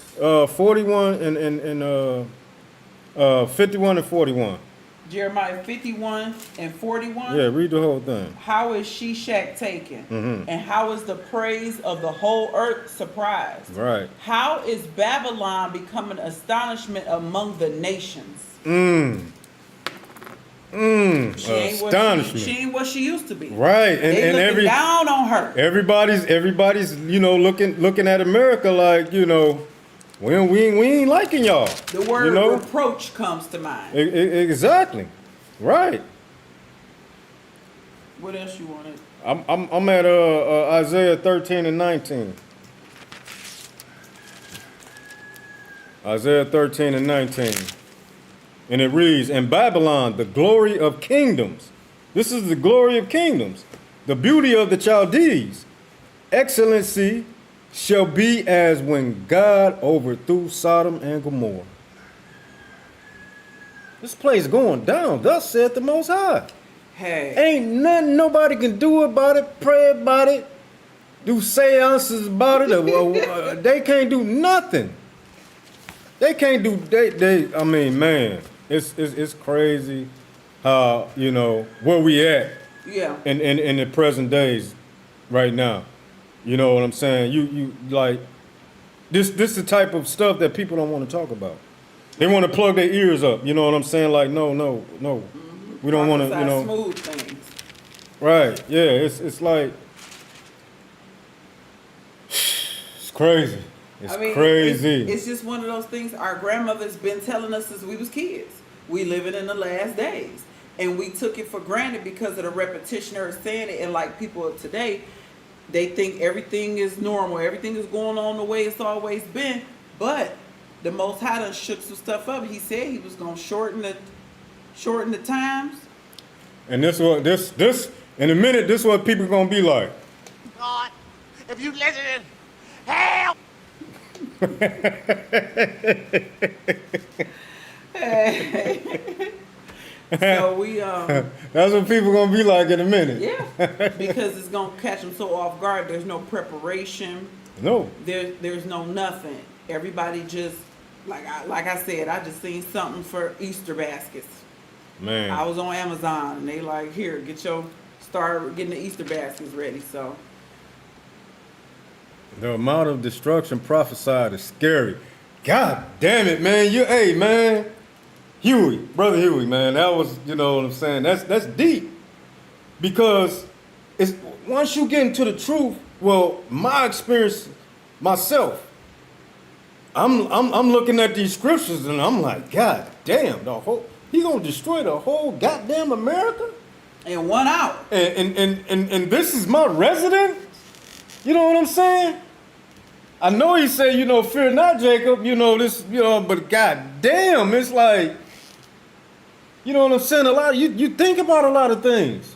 41 and 51 and 41. Jeremiah 51 and 41. Yeah, read the whole thing. How is Shishak taken? Mm-hmm. And how is the praise of the whole earth surprised? Right. How is Babylon becoming astonishment among the nations? She ain't astonishment. she ain't what she used to be. Right, They looking down on her. Everybody's looking at America like, we ain't liking y'all. The word you know? reproach comes to mind. Exactly, right. What else you wanted? I'm at Isaiah 13 and 19. Isaiah 13 and 19. And it reads, "In Babylon, the glory of kingdoms." This is the glory of kingdoms. "The beauty of the Chaldees. Excellency shall be as when God overthrew Sodom and Gomorrah." This place going down, thus saith the Most High. Hey, Ain't nothing nobody can do about it, pray about it, do seances about it. They can't do nothing. They can't do, I mean, man, it's crazy how, where we at yeah. in the present days right now. You know what I'm saying? You like, this the type of stuff that people don't want to talk about. They want to plug their ears up. You know what I'm saying? Like, no. We don't want to, Prophesy smooth things. Right. Yeah. It's like, it's crazy. It's crazy. It's just one of those things our grandmother's been telling us since we was kids. We living in the last days. And we took it for granted because of the repetition of her saying it. And like people of today, they think everything is normal. Everything is going on the way it's always been. But the Most High done shook some stuff up. He said he was going to shorten the times. And this in a minute, this is what people gonna be like. God, if you listen, help! So we That's what people gonna be like in a minute. yeah, because it's gonna catch them so off guard. There's no preparation. No. There's no nothing. Everybody just like I said. I just seen something for Easter baskets. Man. I was on Amazon and they like, here, start getting the Easter baskets ready. So The amount of destruction prophesied is scary. God damn it, man. Hey, man. Brother Huey, man. That was, you know what I'm saying? That's deep. Because it's once you get into the truth, well, my experience myself, I'm looking at these scriptures and I'm like, God damn, he gonna destroy the whole goddamn America? in 1 hour. And this is my resident? You know what I'm saying? I know he said, fear not, Jacob, but god damn, it's like, you know what I'm saying? You think about a lot of things,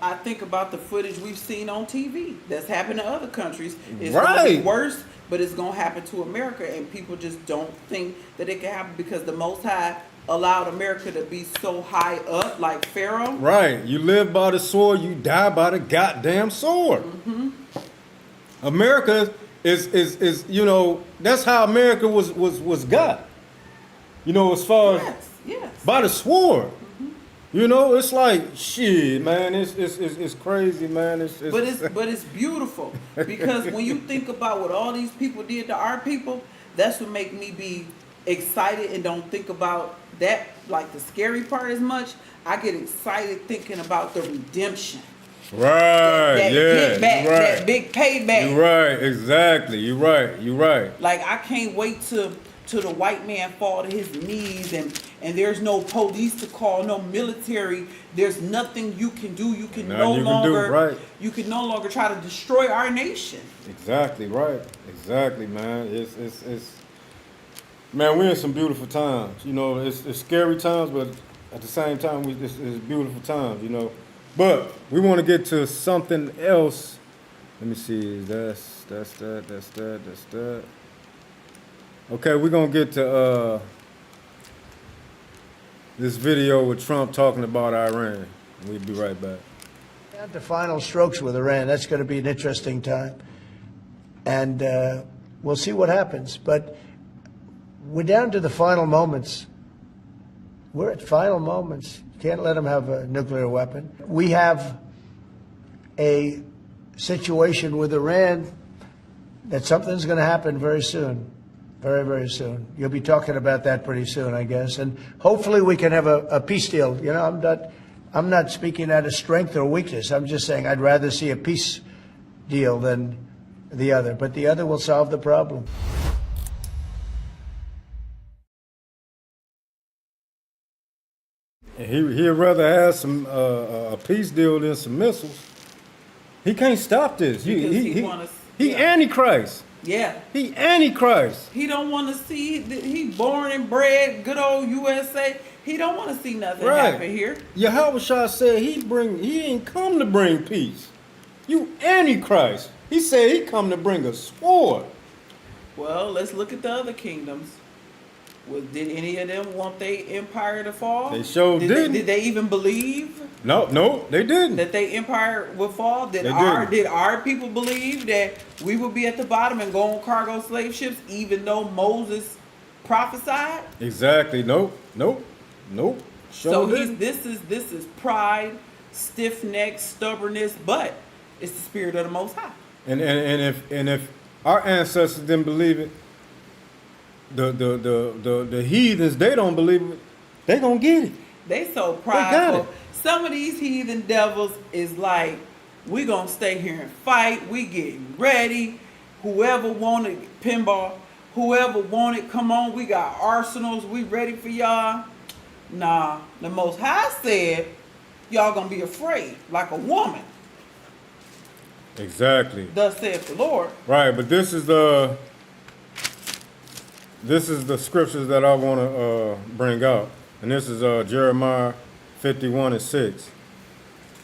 I think about the footage we've seen on TV that's happened to other countries. It's Right. gonna be worse, but it's gonna happen to America, and people just don't think that it can happen because the Most High allowed America to be so high up, like Pharaoh. Right. You live by the sword, you die by the goddamn sword. Mm-hmm. America is that's how America was got. As far as Yes. by the sword. It's like shit, man. It's crazy, man. But it's beautiful because when you think about what all these people did to our people, that's what make me be excited and don't think about that like the scary part as much. I get excited thinking about the redemption. right. That Yeah. kickback, You're right. that big payback. You're right. Exactly. You're right. Like I can't wait till the white man fall to his knees and there's no police to call, no military. There's nothing you can do. You can Nothing you can do, right. You can no longer try to destroy our nation. Exactly right. Exactly, man. It's man, we're in some beautiful times. It's scary times, but at the same time, it's beautiful times. But we want to get to something else. Let me see. That's that. Okay, we're gonna get to this video with Trump talking about Iran. We'll be right back. At the final strokes with Iran, that's going to be an interesting time. And we'll see what happens. But we're down to the final moments. We're at final moments. Can't let them have a nuclear weapon. We have a situation with Iran that something's going to happen very soon. Very, very soon. You'll be talking about that pretty soon, I guess. And hopefully we can have a peace deal. You know, I'm not speaking out of strength or weakness. I'm just saying I'd rather see a peace deal than the other. But the other will solve the problem. He'd rather have some a peace deal than some missiles. He can't stop this. Because He yeah. Antichrist. Yeah. He Antichrist. He don't want to see, he born and bred, good old USA. He don't want to see nothing happen here. Yahweh Shah said he ain't come to bring peace. You Antichrist. He said he come to bring a sword. Well, let's look at the other kingdoms. Did any of them want their empire to fall? They sure didn't. Did they even believe No, they didn't. that their empire would fall? Did They didn't. our people believe that we would be at the bottom and go on cargo slave ships, even though Moses prophesied? Exactly. Nope. So Sure didn't. this is pride, stiff neck, stubbornness, but it's the spirit of the Most High. And if our ancestors didn't believe it, the heathens, they don't believe it, they gonna get it. They so got prideful. it. Some of these heathen devils is like, we gonna stay here and fight. We getting ready. Whoever wanted pinball, whoever wanted, come on. We got arsenals. We ready for y'all. Nah, the Most High said, y'all gonna be afraid like a woman. Exactly. Thus saith the Lord. Right, but this is the scriptures that I want to bring out, and this is Jeremiah 51:6,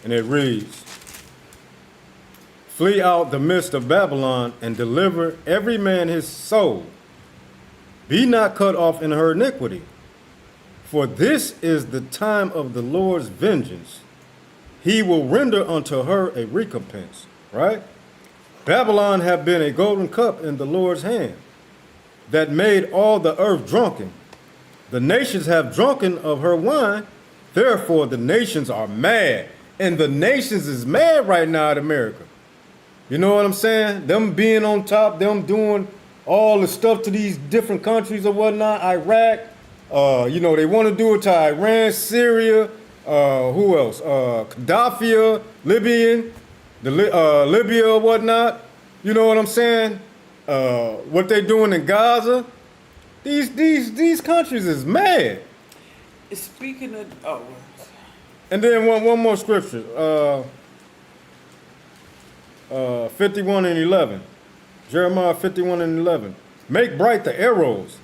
and it reads, "Flee out the midst of Babylon and deliver every man his soul. Be not cut off in her iniquity, for this is the time of the Lord's vengeance. He will render unto her a recompense." Right? Babylon have been a golden cup in the Lord's hand, that made all the earth drunken. The nations have drunken of her wine, therefore the nations are mad. And the nations is mad right now at America. You know what I'm saying? Them being on top, them doing all the stuff to these different countries or whatnot, Iraq, they want to do it to Iran, Syria, who else? Gaddafi, Libyan, Libya or whatnot. You know what I'm saying? What they doing in Gaza, these countries is mad. Speaking of, And then one more scripture, 51:11, Jeremiah 51:11. "Make bright the arrows,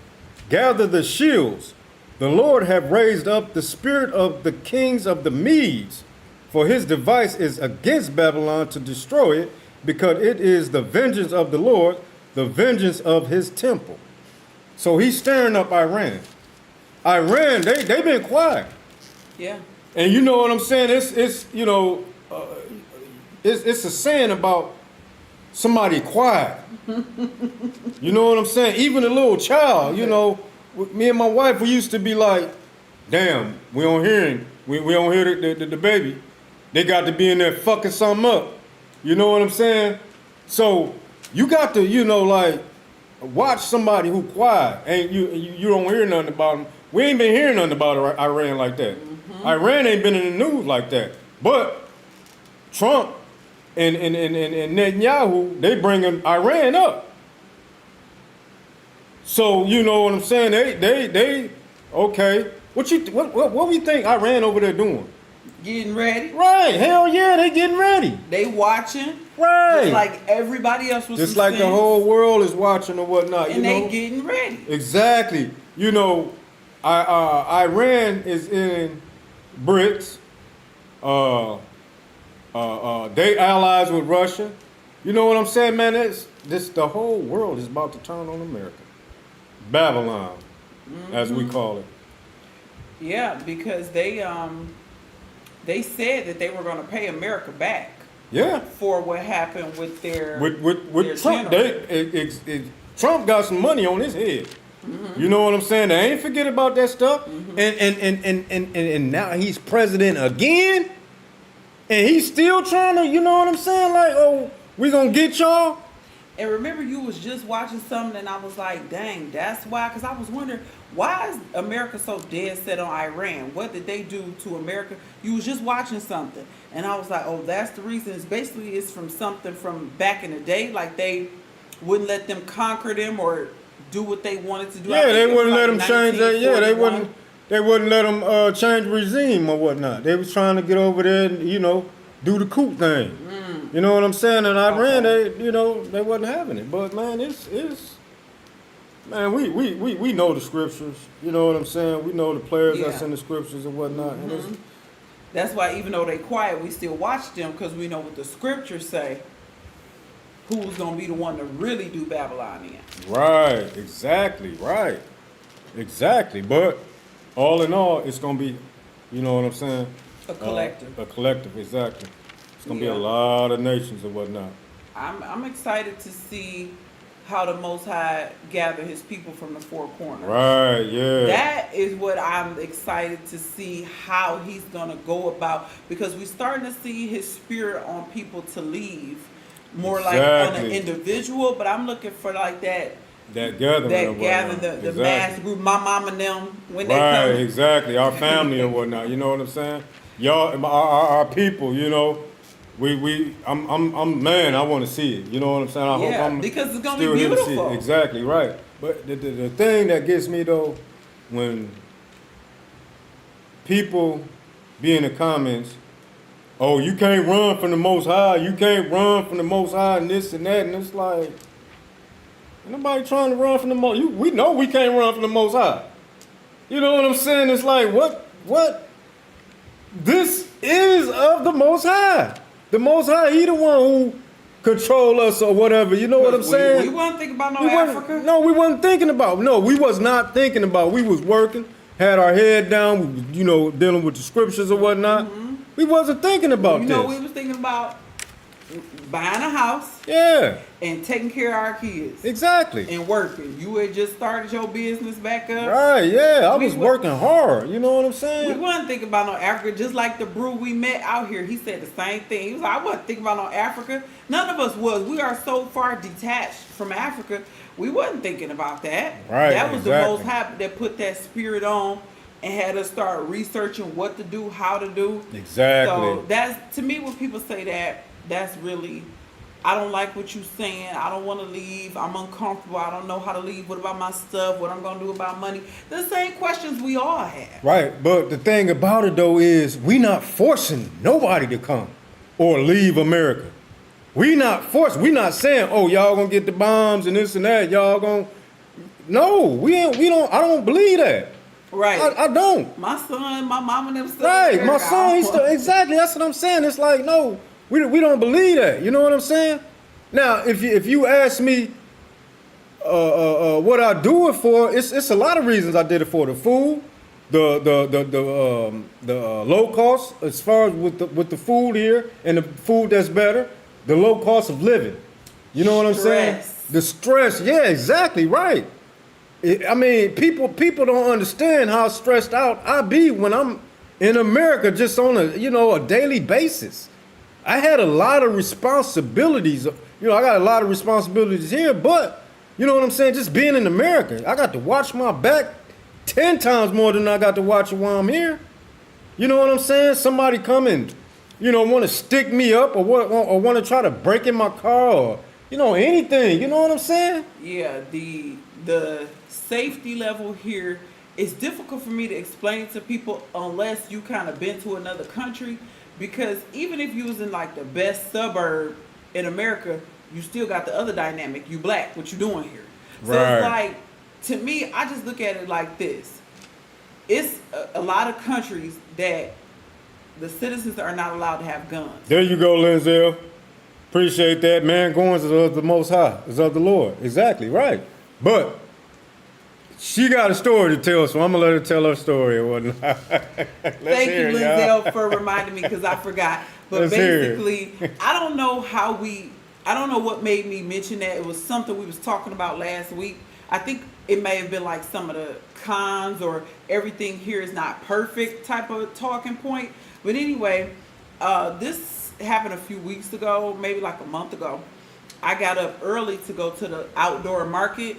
gather the shields. The Lord have raised up the spirit of the kings of the Medes, for his device is against Babylon to destroy it, because it is the vengeance of the Lord, the vengeance of his temple." So he's stirring up Iran. Iran, they been quiet. yeah. And you know what I'm saying? It's a saying about somebody quiet. You know what I'm saying? Even a little child, me and my wife, we used to be like, damn, we don't hear him. We don't hear the baby. They got to be in there fucking something up. You know what I'm saying? So you got to, watch somebody who quiet and you don't hear nothing about them. We ain't been hearing nothing about Iran like that. Mm-hmm. Iran ain't been in the news like that. But Trump and Netanyahu, they bringing Iran up. So you know what I'm saying? They okay. What we think Iran over there doing? Getting ready. Right. Hell yeah, they getting ready. They watching. Right. Just like everybody else was. Just like the whole world is watching or whatnot. And they getting ready. Exactly. Iran is in BRICS. They allies with Russia. You know what I'm saying, man? The whole world is about to turn on America. Babylon, as we call it. Yeah, because they said that they were going to pay America back. Yeah. For what happened with their with their Trump. Trump got some money on his head. Mm-hmm. You know what I'm saying? They ain't forget about that stuff. Mm-hmm. And now he's president again, and he's still trying to. You know what I'm saying? Like, oh, we gonna get y'all. And remember, you was just watching something, and I was like, "Dang, that's why." Because I was wondering, why is America so dead set on Iran? What did they do to America? You was just watching something, and I was like, "Oh, that's the reason." It's from something from back in the day, like they wouldn't let them conquer them or do what they wanted to do. I Yeah, think they it was wouldn't let like them change that. Yeah, they 1941. wouldn't. They wouldn't let them change regime or whatnot. They was trying to get over there and do the coup thing. You know what I'm saying? And Iran, they they wasn't having it. But man, it's man, we know the scriptures. You know what I'm saying? We know the players that's Yeah. in the scriptures and whatnot. And it's, That's why even though they quiet, we still watch them because we know what the scriptures say. Who's gonna be the one to really do Babylon in? right, exactly, right, exactly. But all in all, it's gonna be, you know what I'm saying? A collective. A collective, exactly. It's gonna be a Yeah. lot of nations and whatnot. I'm excited to see how the Most High gather His people from the four corners. Right, yeah. That is what I'm excited to see how He's gonna go about, because we're starting to see His spirit on people to leave more like on an Exactly. individual. But I'm looking for like that Gathering. that and gather whatnot. the Exactly. mass group, my mom and them when they Right, come. exactly. Our family and whatnot. You know what I'm saying? Y'all, our people. I'm man. I want to see it. You know what I'm saying? I Yeah, hope I'm because it's gonna be still here to see beautiful. it. Exactly right. But the thing that gets me though, when people be in the comments, oh, you can't run from the Most High. You can't run from the Most High, and this and that, and it's like, ain't nobody trying to run from the Most. We know we can't run from the Most High. You know what I'm saying? It's like, what? This is of the Most High. The Most High, He the one who control us or whatever. You know what I'm saying? We wasn't thinking about no We wasn't- Africa. No, we wasn't thinking about. No, we was not thinking about. We was working, had our head down. We was, dealing with the scriptures or whatnot. We wasn't thinking about You this. know, we was thinking about buying a house Yeah, and taking care of our kids exactly. and working. You had just started your business back up. Right, yeah. I We was wa- working hard. You know what I'm We saying? wasn't thinking about no Africa. Just like the brew we met out here, he said the same thing. He was like, I wasn't thinking about no Africa. None of us was. We are so far detached from Africa. We wasn't thinking about that. Right, That was the exactly. Most High that put that spirit on and had us start researching what to do, how to do. Exactly. So that's, to me, when people say that, that's really, I don't like what you're saying. I don't want to leave. I'm uncomfortable. I don't know how to leave. What about my stuff? What I'm going to do about money? The same questions we all have. Right, but the thing about it though is we not forcing nobody to come or leave America. We not forcing. We not saying, oh, y'all gonna get the bombs and this and that. Y'all gonna. No, we ain't. We don't. I don't believe that. Right. I don't. My son, my mom and them still Right, there. my son. He's still, exactly. That's what I'm saying. It's like no, we don't believe that. You know what I'm saying? Now, if you ask me, what I do it for, it's a lot of reasons I did it for. The food, the low cost as far as with the food here and the food that's better, the low cost of living. You know what I'm saying? Stress. The stress. Yeah, exactly right. I mean, people don't understand how stressed out I be when I'm in America just on a daily basis. I had a lot of responsibilities. I got a lot of responsibilities here, but you know what I'm saying? Just being in America, I got to watch my back 10 times more than I got to watch it while I'm here. You know what I'm saying? Somebody come and, want to stick me up or want to try to break in my car or, anything. You know what I'm saying? Yeah, the safety level here is difficult for me to explain to people unless you kind of been to another country, because even if you was in like the best suburb in America, you still got the other dynamic. You black, what you doing here? So Right. it's like, to me, I just look at it like this. It's a lot of countries that the citizens are not allowed to have guns. There you go, Linzel. Appreciate that. Man, goings is of the Most High, is of the Lord. Exactly, right. But she got a story to tell, so I'm going to let her tell her story or whatnot. Let's Thank hear you, it, y'all. Linzel, for reminding me because I forgot. But Let's hear it. basically, I don't know what made me mention that. It was something we was talking about last week. I think it may have been like some of the cons or everything here is not perfect type of talking point. But anyway, this happened a few weeks ago, maybe like a month ago. I got up early to go to the outdoor market.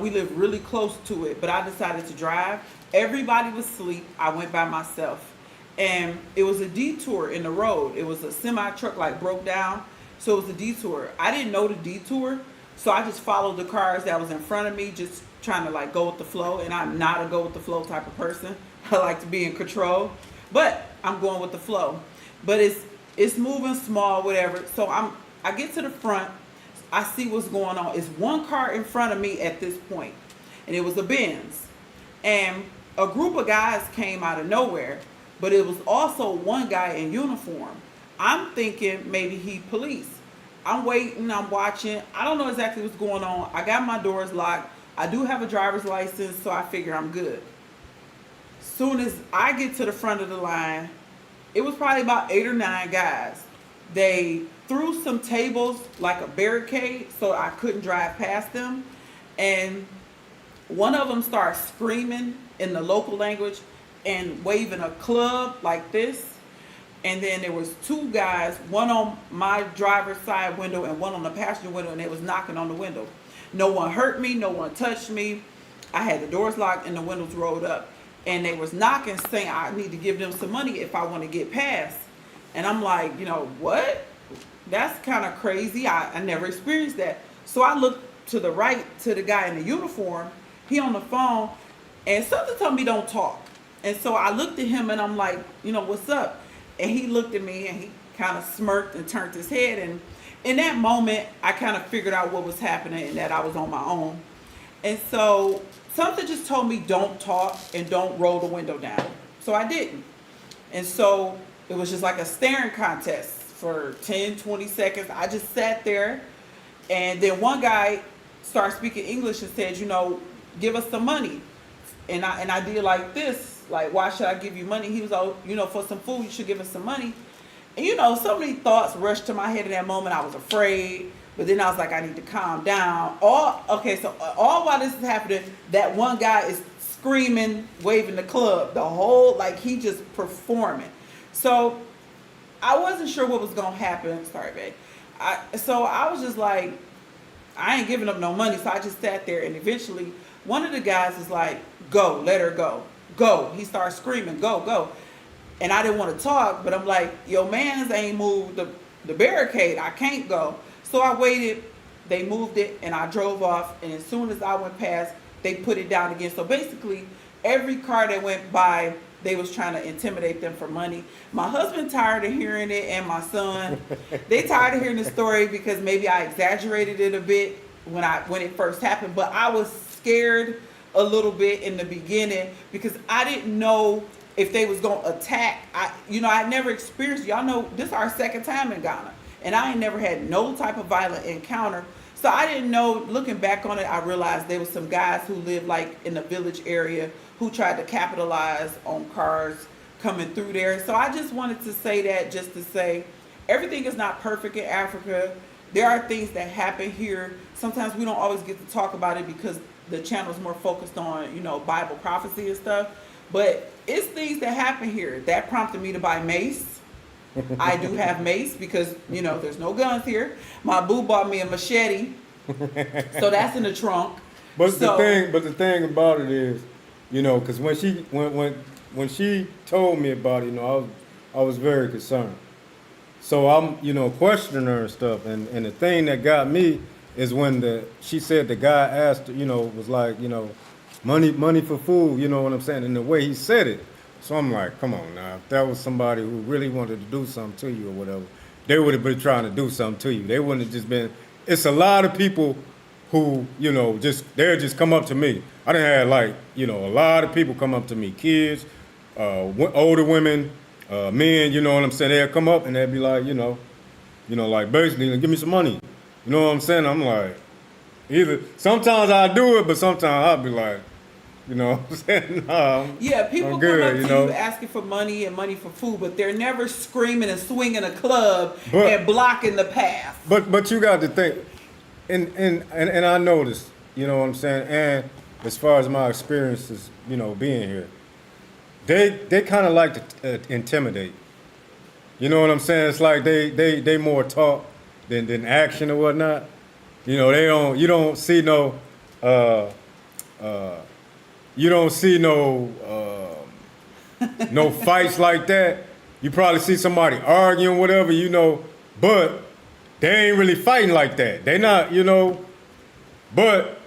We live really close to it, but I decided to drive. Everybody was asleep. I went by myself. And it was a detour in the road. It was a semi truck like broke down. So it was a detour. I didn't know the detour. So I just followed the cars that was in front of me, just trying to like go with the flow. And I'm not a go with the flow type of person. I like to be in control. But I'm going with the flow. But it's moving small, whatever. So I get to the front. I see what's going on. It's one car in front of me at this point, and it was a Benz. And a group of guys came out of nowhere, but it was also one guy in uniform. I'm thinking maybe he police. I'm waiting, I'm watching. I don't know exactly what's going on. I got my doors locked. I do have a driver's license, so I figure I'm good. Soon as I get to the front of the line, it was probably about 8 or 9 guys. They threw some tables like a barricade so I couldn't drive past them. And one of them started screaming in the local language and waving a club like this. And then there was 2 guys, one on my driver's side window and one on the passenger window, and they was knocking on the window. No one hurt me, no one touched me. I had the doors locked and the windows rolled up. And they was knocking saying I need to give them some money if I want to get past. And I'm like, what? That's kind of crazy. I never experienced that. So I looked to the right to the guy in the uniform. He on the phone, and something told me don't talk. And so I looked at him and I'm like, what's up? And he looked at me and he kind of smirked and turned his head. And in that moment, I kind of figured out what was happening and that I was on my own. And so something just told me don't talk and don't roll the window down. So I didn't. And so it was just like a staring contest for 10, 20 seconds. I just sat there, and then one guy started speaking English and said, give us some money. And I did like this, like, why should I give you money? He was like, for some food, you should give us some money. And so many thoughts rushed to my head in that moment. I was afraid, but then I was like, I need to calm down. All while this is happening, that one guy is screaming, waving the club, the whole, like, he just performing. So I wasn't sure what was going to happen. Sorry, babe. So I was just like, I ain't giving up no money. So I just sat there, and eventually one of the guys was like, go, let her go. Go. He started screaming, go, go. And I didn't want to talk, but I'm like, yo, mans ain't moved the barricade. I can't go. So I waited. They moved it, and I drove off. And as soon as I went past, they put it down again. So basically, every car that went by, they was trying to intimidate them for money. My husband tired of hearing it, and my son. They tired of hearing the story because maybe I exaggerated it a bit when it first happened. But I was scared a little bit in the beginning because I didn't know if they was gonna attack. I never experienced. Y'all know this is our second time in Ghana, and I ain't never had no type of violent encounter. So I didn't know. Looking back on it, I realized there was some guys who lived like in the village area who tried to capitalize on cars coming through there. So I just wanted to say that just to say everything is not perfect in Africa. There are things that happen here. Sometimes we don't always get to talk about it because the channel is more focused on, Bible prophecy and stuff. But it's things that happen here. That prompted me to buy mace. I do have mace because, there's no guns here. My boo bought me a machete. So that's in the trunk. But the thing about it is, because when she told me about it, I was very concerned. So I'm, questioning her and stuff. And the thing that got me is when she said the guy asked, was like, money for food, you know what I'm saying? And the way he said it. So I'm like, come on now. If that was somebody who really wanted to do something to you or whatever, they would have been trying to do something to you. They wouldn't have just been. It's a lot of people who, they'll just come up to me. I done had a lot of people come up to me, kids, older women, men, you know what I'm saying? They'll come up and they'll be like, like basically, give me some money. You know what I'm saying? I'm like, either sometimes I do it, but sometimes I'll be like, you know what I'm saying? Nah, yeah, people I'm good, come up to you asking for money and money for food, but they're never screaming and swinging a club But- and blocking the path. But you got to think, and I noticed, you know what I'm saying? And as far as my experiences, being here, they kind of like to intimidate. You know what I'm saying? It's like they more talk than action or whatnot. You know, you don't see no no fights like that. You probably see somebody arguing, whatever, you know, but they ain't really fighting like that. They not, you know, but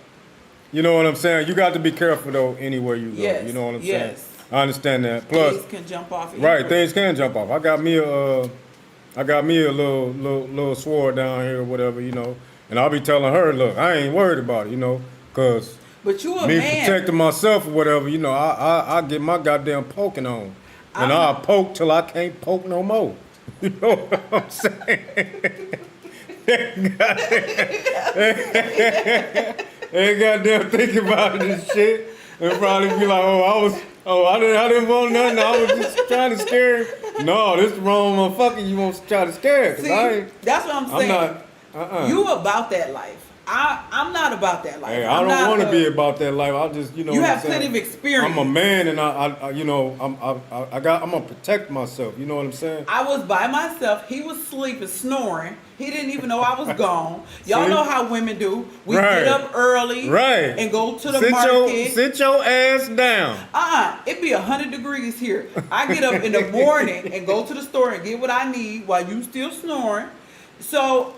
you know what I'm saying? You got to be careful though anywhere you go. Yes, You know what I'm yes. saying? I understand that. Plus, Things can jump off. right, anywhere. things can jump off. I got me a little sword down here or whatever, you know, and I'll be telling her, look, I ain't worried about it, you know, cause But you a me man. protecting myself or whatever, you know, I get my goddamn poking on, and I'm- I'll poke till I can't poke no more. You know what I'm saying? They goddamn think about this shit and probably be like, I didn't want nothing. I was just trying to scare him. No, this the wrong motherfucker. You want to try to scare? Cause See, I ain't. that's what I'm I'm saying. not. You about that life. I'm not about that life. Hey, I I'm don't not want to a- be about that life. I just, you know. You what have I'm saying? plenty of experience. I'm a man, and I you know, I'm gonna protect myself. You know what I'm saying? I was by myself. He was sleeping, snoring. He didn't even know I was gone. Y'all See? know how women do. We Right. get up early Right. and go to the sit market. Sit your ass down. It be 100 degrees here. I get up in the morning and go to the store and get what I need while you still snoring. So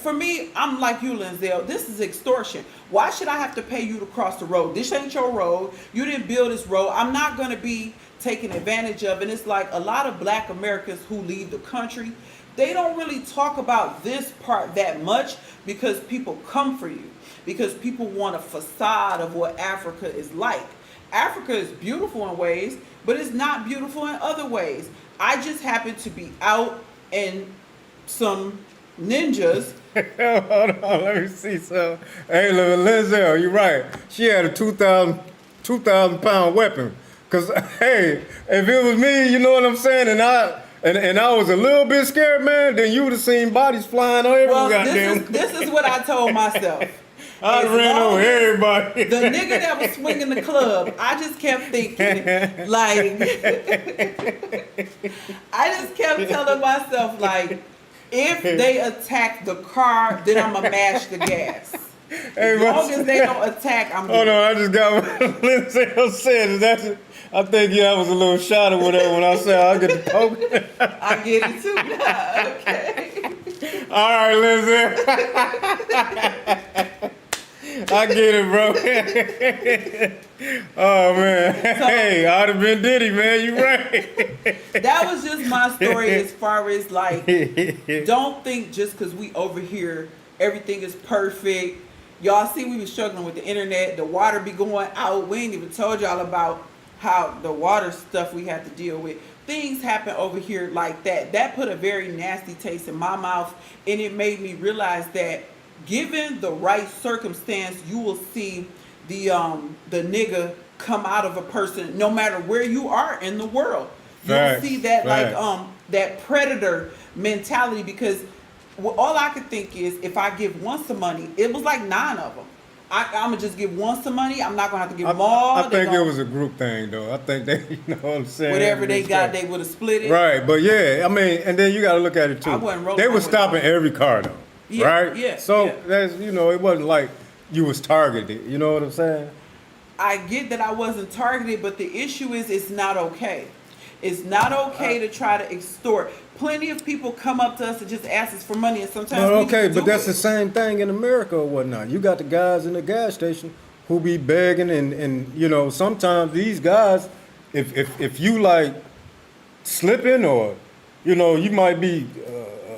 for me, I'm like you, Linzel. This is extortion. Why should I have to pay you to cross the road? This ain't your road. You didn't build this road. I'm not going to be taken advantage of. And it's like a lot of black Americans who leave the country, they don't really talk about this part that much because people come for you. Because people want a facade of what Africa is like. Africa is beautiful in ways, but it's not beautiful in other ways. I just happen to be out in some ninjas. Hold on, let me see some. Hey, Linzel, you're right. She had a 2,000 pound weapon. Cause hey, if it was me, you know what I'm saying, and I was a little bit scared, man, then you would have seen bodies flying on every Well, goddamn. this is what I told myself. I As ran long over as everybody. The nigga that was swinging the club, I just kept thinking, like, I just kept telling myself, like, if they attack the car, then I'm going to mash the gas. Hey, As long as they don't attack, I'm Hold good. on, I just got what Linzel said. Is that? I think that was a little shot or whatever when I said I get the poke. I get it too now. Okay. All right, Lindsay. I get it, bro. Oh man, hey, I'd have been Diddy, man. You right. That was just my story as far as like, don't think just because we over here, everything is perfect. Y'all see we be struggling with the internet. The water be going out. We ain't even told y'all about how the water stuff we have to deal with. Things happen over here like that. That put a very nasty taste in my mouth, and it made me realize that given the right circumstance, you will see the nigga come out of a person no matter where you are in the world. You'll Facts, see that facts. like that predator mentality, because all I could think is if I give one some money, it was like 9 of them. I'm gonna just give one some money. I'm not gonna have to give them all. I They think it gonna- was a group thing, though. I think they, you know what I'm saying. whatever they got, they would have split it. Right, but yeah, I mean, and then you got to look at it too. I wasn't rolling They were with stopping them. every car though, Yeah, right? yeah, So yeah. that's, you know, it wasn't like you was targeted. You know what I'm saying? I get that I wasn't targeted, but the issue is it's not okay. It's not okay to try to extort. Plenty of people come up to us and just ask us for money, and sometimes But we okay, just but do that's it. the same thing in America or whatnot. You got the guys in the gas station who be begging, and you know, sometimes these guys, if you like slipping, or you know, you might be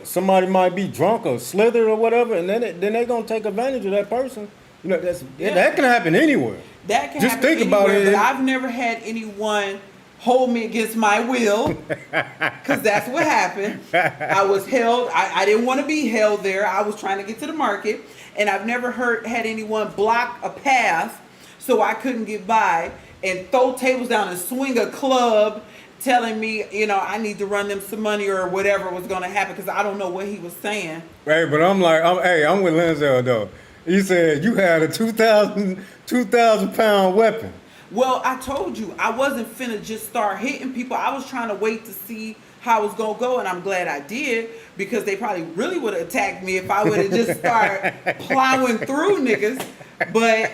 somebody might be drunk or slither or whatever, and then they gonna take advantage of that person. You know, that can happen anywhere. That can just happen think about anywhere, it. But I've never had anyone hold me against my will, because that's what happened. I was held. I didn't want to be held there. I was trying to get to the market, and I've never had anyone block a path so I couldn't get by and throw tables down and swing a club, telling me, you know, I need to run them some money or whatever was going to happen, because I don't know what he was saying. Hey, but I'm with Linzel though. He said you had a 2,000 pound weapon. Well, I told you I wasn't finna just start hitting people. I was trying to wait to see how it was gonna go, and I'm glad I did, because they probably really would have attacked me if I would have just started plowing through niggas. But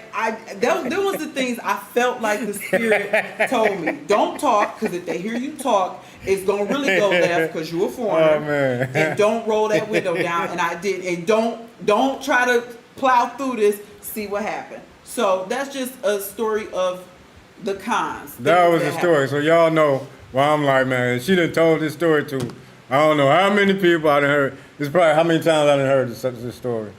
there was the things I felt like the spirit told me. Don't talk, because if they hear you talk, it's gonna really go left because you're a foreigner. Oh, man. And don't roll that window down. And I did. And don't try to plow through this. See what happened. So that's just a story of the cons. That was the happened. story. So y'all know why I'm like, man, she done told this story to, I don't know how many people I done heard. It's probably how many times I done heard this story.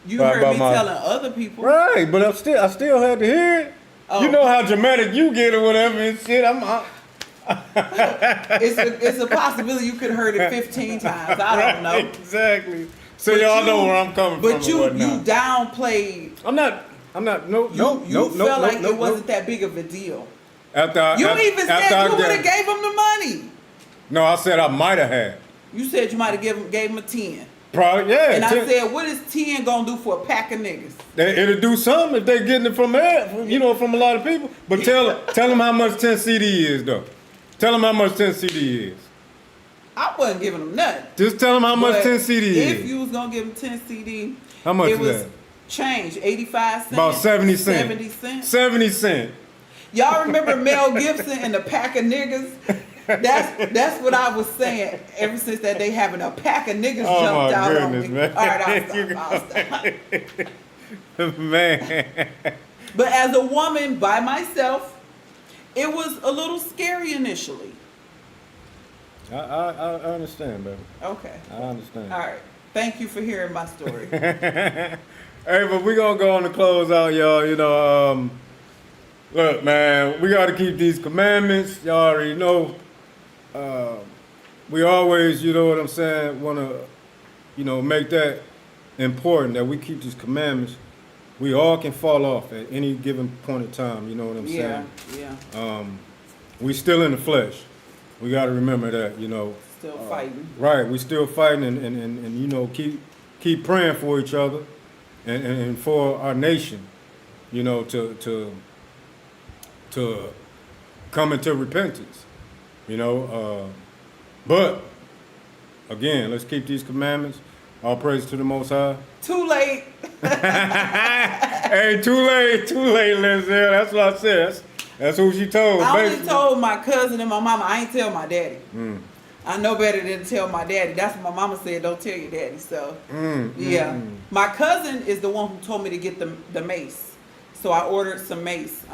You About- heard about me my- telling other people. Right, but I still had to hear it. Oh. You know how dramatic you get or whatever and shit. It's a possibility you could have heard it 15 times. I don't know. Exactly. So But y'all you- know where I'm coming from. But you and whatnot. downplayed. I'm not. You felt like it wasn't that big of a deal. After You after, even after said I you would have get- gave him the money. No, I said I might have had. You said you might have gave him a 10. Probably, yeah. And I 10 said, what is 10 gonna do for a pack of niggas? It'll do something if they getting it from from a lot of people. But tell them how much 10 CD is though. Tell them how much 10 CD is. I wasn't giving them nothing. Just tell them how much But 10 CD if is. you was gonna give them 10 CD, How much it is was that? change, 85 cents. About 70 cents. 70 cents. 70 cents. Y'all remember Mel Gibson and the pack of niggas? That's what I was saying ever since that day, having a pack of niggas Oh, jumped my out on goodness, me. man. All right, I'll stop. Man. But as a woman by myself, it was a little scary initially. I understand, baby. Okay. I understand. All right. Thank you for hearing my story. Hey, but we gonna go on to close out, y'all. You know, look, man, we gotta keep these commandments. Y'all already know. We always, you know what I'm saying, wanna, make that important that we keep these commandments. We all can fall off at any given point in time. You know what I'm Yeah, saying? yeah. We still in the flesh. We gotta remember that. Still fighting. Right, we still fighting and keep praying for each other and for our nation, to come into repentance, but again, let's keep these commandments. All praise to the Most High. Too late. Hey, too late, Lindsay. That's what I said. That's who she told. I only basically. told my cousin and my mama. I ain't tell my daddy. I know better than to tell my daddy. That's what my mama said. Don't tell your daddy. So, yeah. My cousin is the one who told me to get the mace. So I ordered some mace.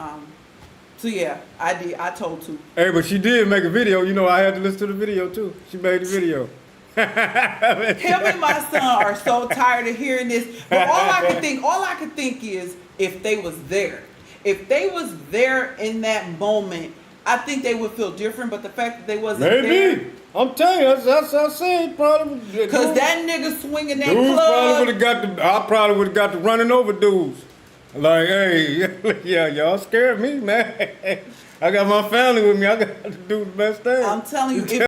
So yeah, I did. I told to. Hey, but she did make a video. I had to listen to the video too. She made the video. Him and my son are so tired of hearing this. But all I could think is if they was there. If they was there in that moment, I think they would feel different. But the fact that they wasn't there. Maybe. I'm telling you, that's what I said. Probably. Because that nigga swinging that Dudes club. I probably would have got the running over dudes. Like, hey, yeah, y'all scared me, man. I got my family with me. I got to do the best thing. I'm telling you, if